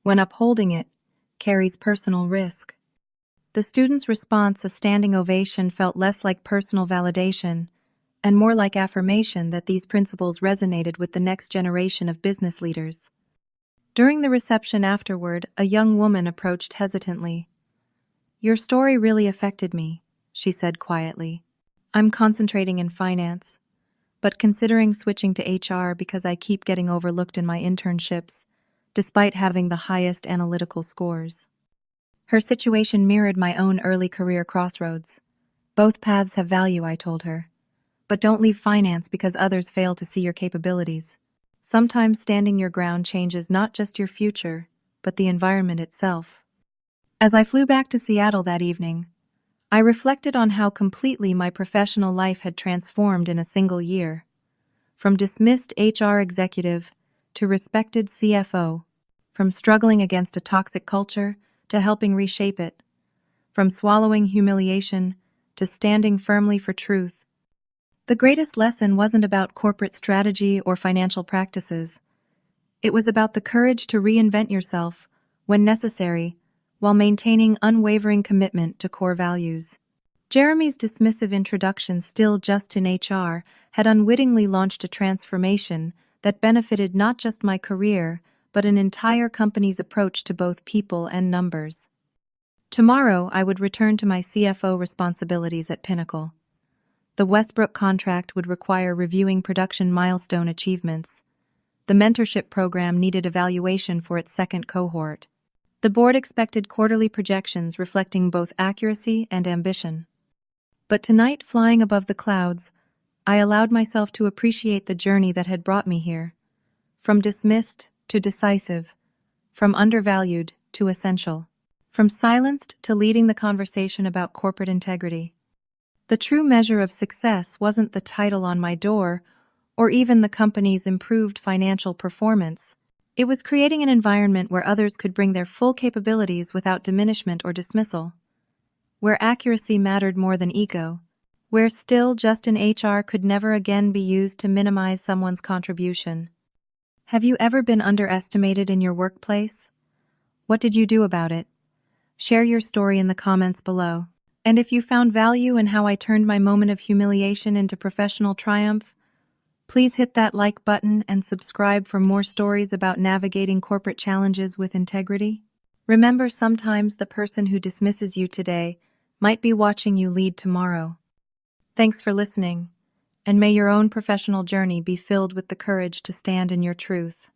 when upholding it carries personal risk. The students' response, a standing ovation, felt less like personal validation and more like affirmation that these principles resonated with the next generation of business leaders. During the reception afterward, a young woman approached hesitantly. "Your story really affected me," she said quietly. "I'm concentrating in finance, but considering switching to HR because I keep getting overlooked in my internships, despite having the highest analytical scores." Her situation mirrored my own early career crossroads. "Both paths have value," I told her. "But don't leave finance because others fail to see your capabilities. Sometimes standing your ground changes not just your future, but the environment itself." As I flew back to Seattle that evening, I reflected on how completely my professional life had transformed in a single year. From dismissed HR executive to respected CFO, from struggling against a toxic culture to helping reshape it, from swallowing humiliation to standing firmly for truth. The greatest lesson wasn't about corporate strategy or financial practices. It was about the courage to reinvent yourself when necessary, while maintaining unwavering commitment to core values. Jeremy's dismissive introduction, "still just in HR," had unwittingly launched a transformation that benefited not just my career, but an entire company's approach to both people and numbers. Tomorrow, I would return to my CFO responsibilities at Pinnacle. The Westbrook contract would require reviewing production milestone achievements. The mentorship program needed evaluation for its second cohort. The board expected quarterly projections reflecting both accuracy and ambition. But tonight, flying above the clouds, I allowed myself to appreciate the journey that had brought me here. From dismissed to decisive, from undervalued to essential, from silenced to leading the conversation about corporate integrity. The true measure of success wasn't the title on my door or even the company's improved financial performance. It was creating an environment where others could bring their full capabilities without diminishment or dismissal, where accuracy mattered more than ego, where "still just in HR" could never again be used to minimize someone's contribution. Have you ever been underestimated in your workplace? What did you do about it? Share your story in the comments below. And if you found value in how I turned my moment of humiliation into professional triumph, please hit that like button and subscribe for more stories about navigating corporate challenges with integrity. Remember, sometimes the person who dismisses you today might be watching you lead tomorrow. Thanks for listening, and may your own professional journey be filled with the courage to stand in your truth.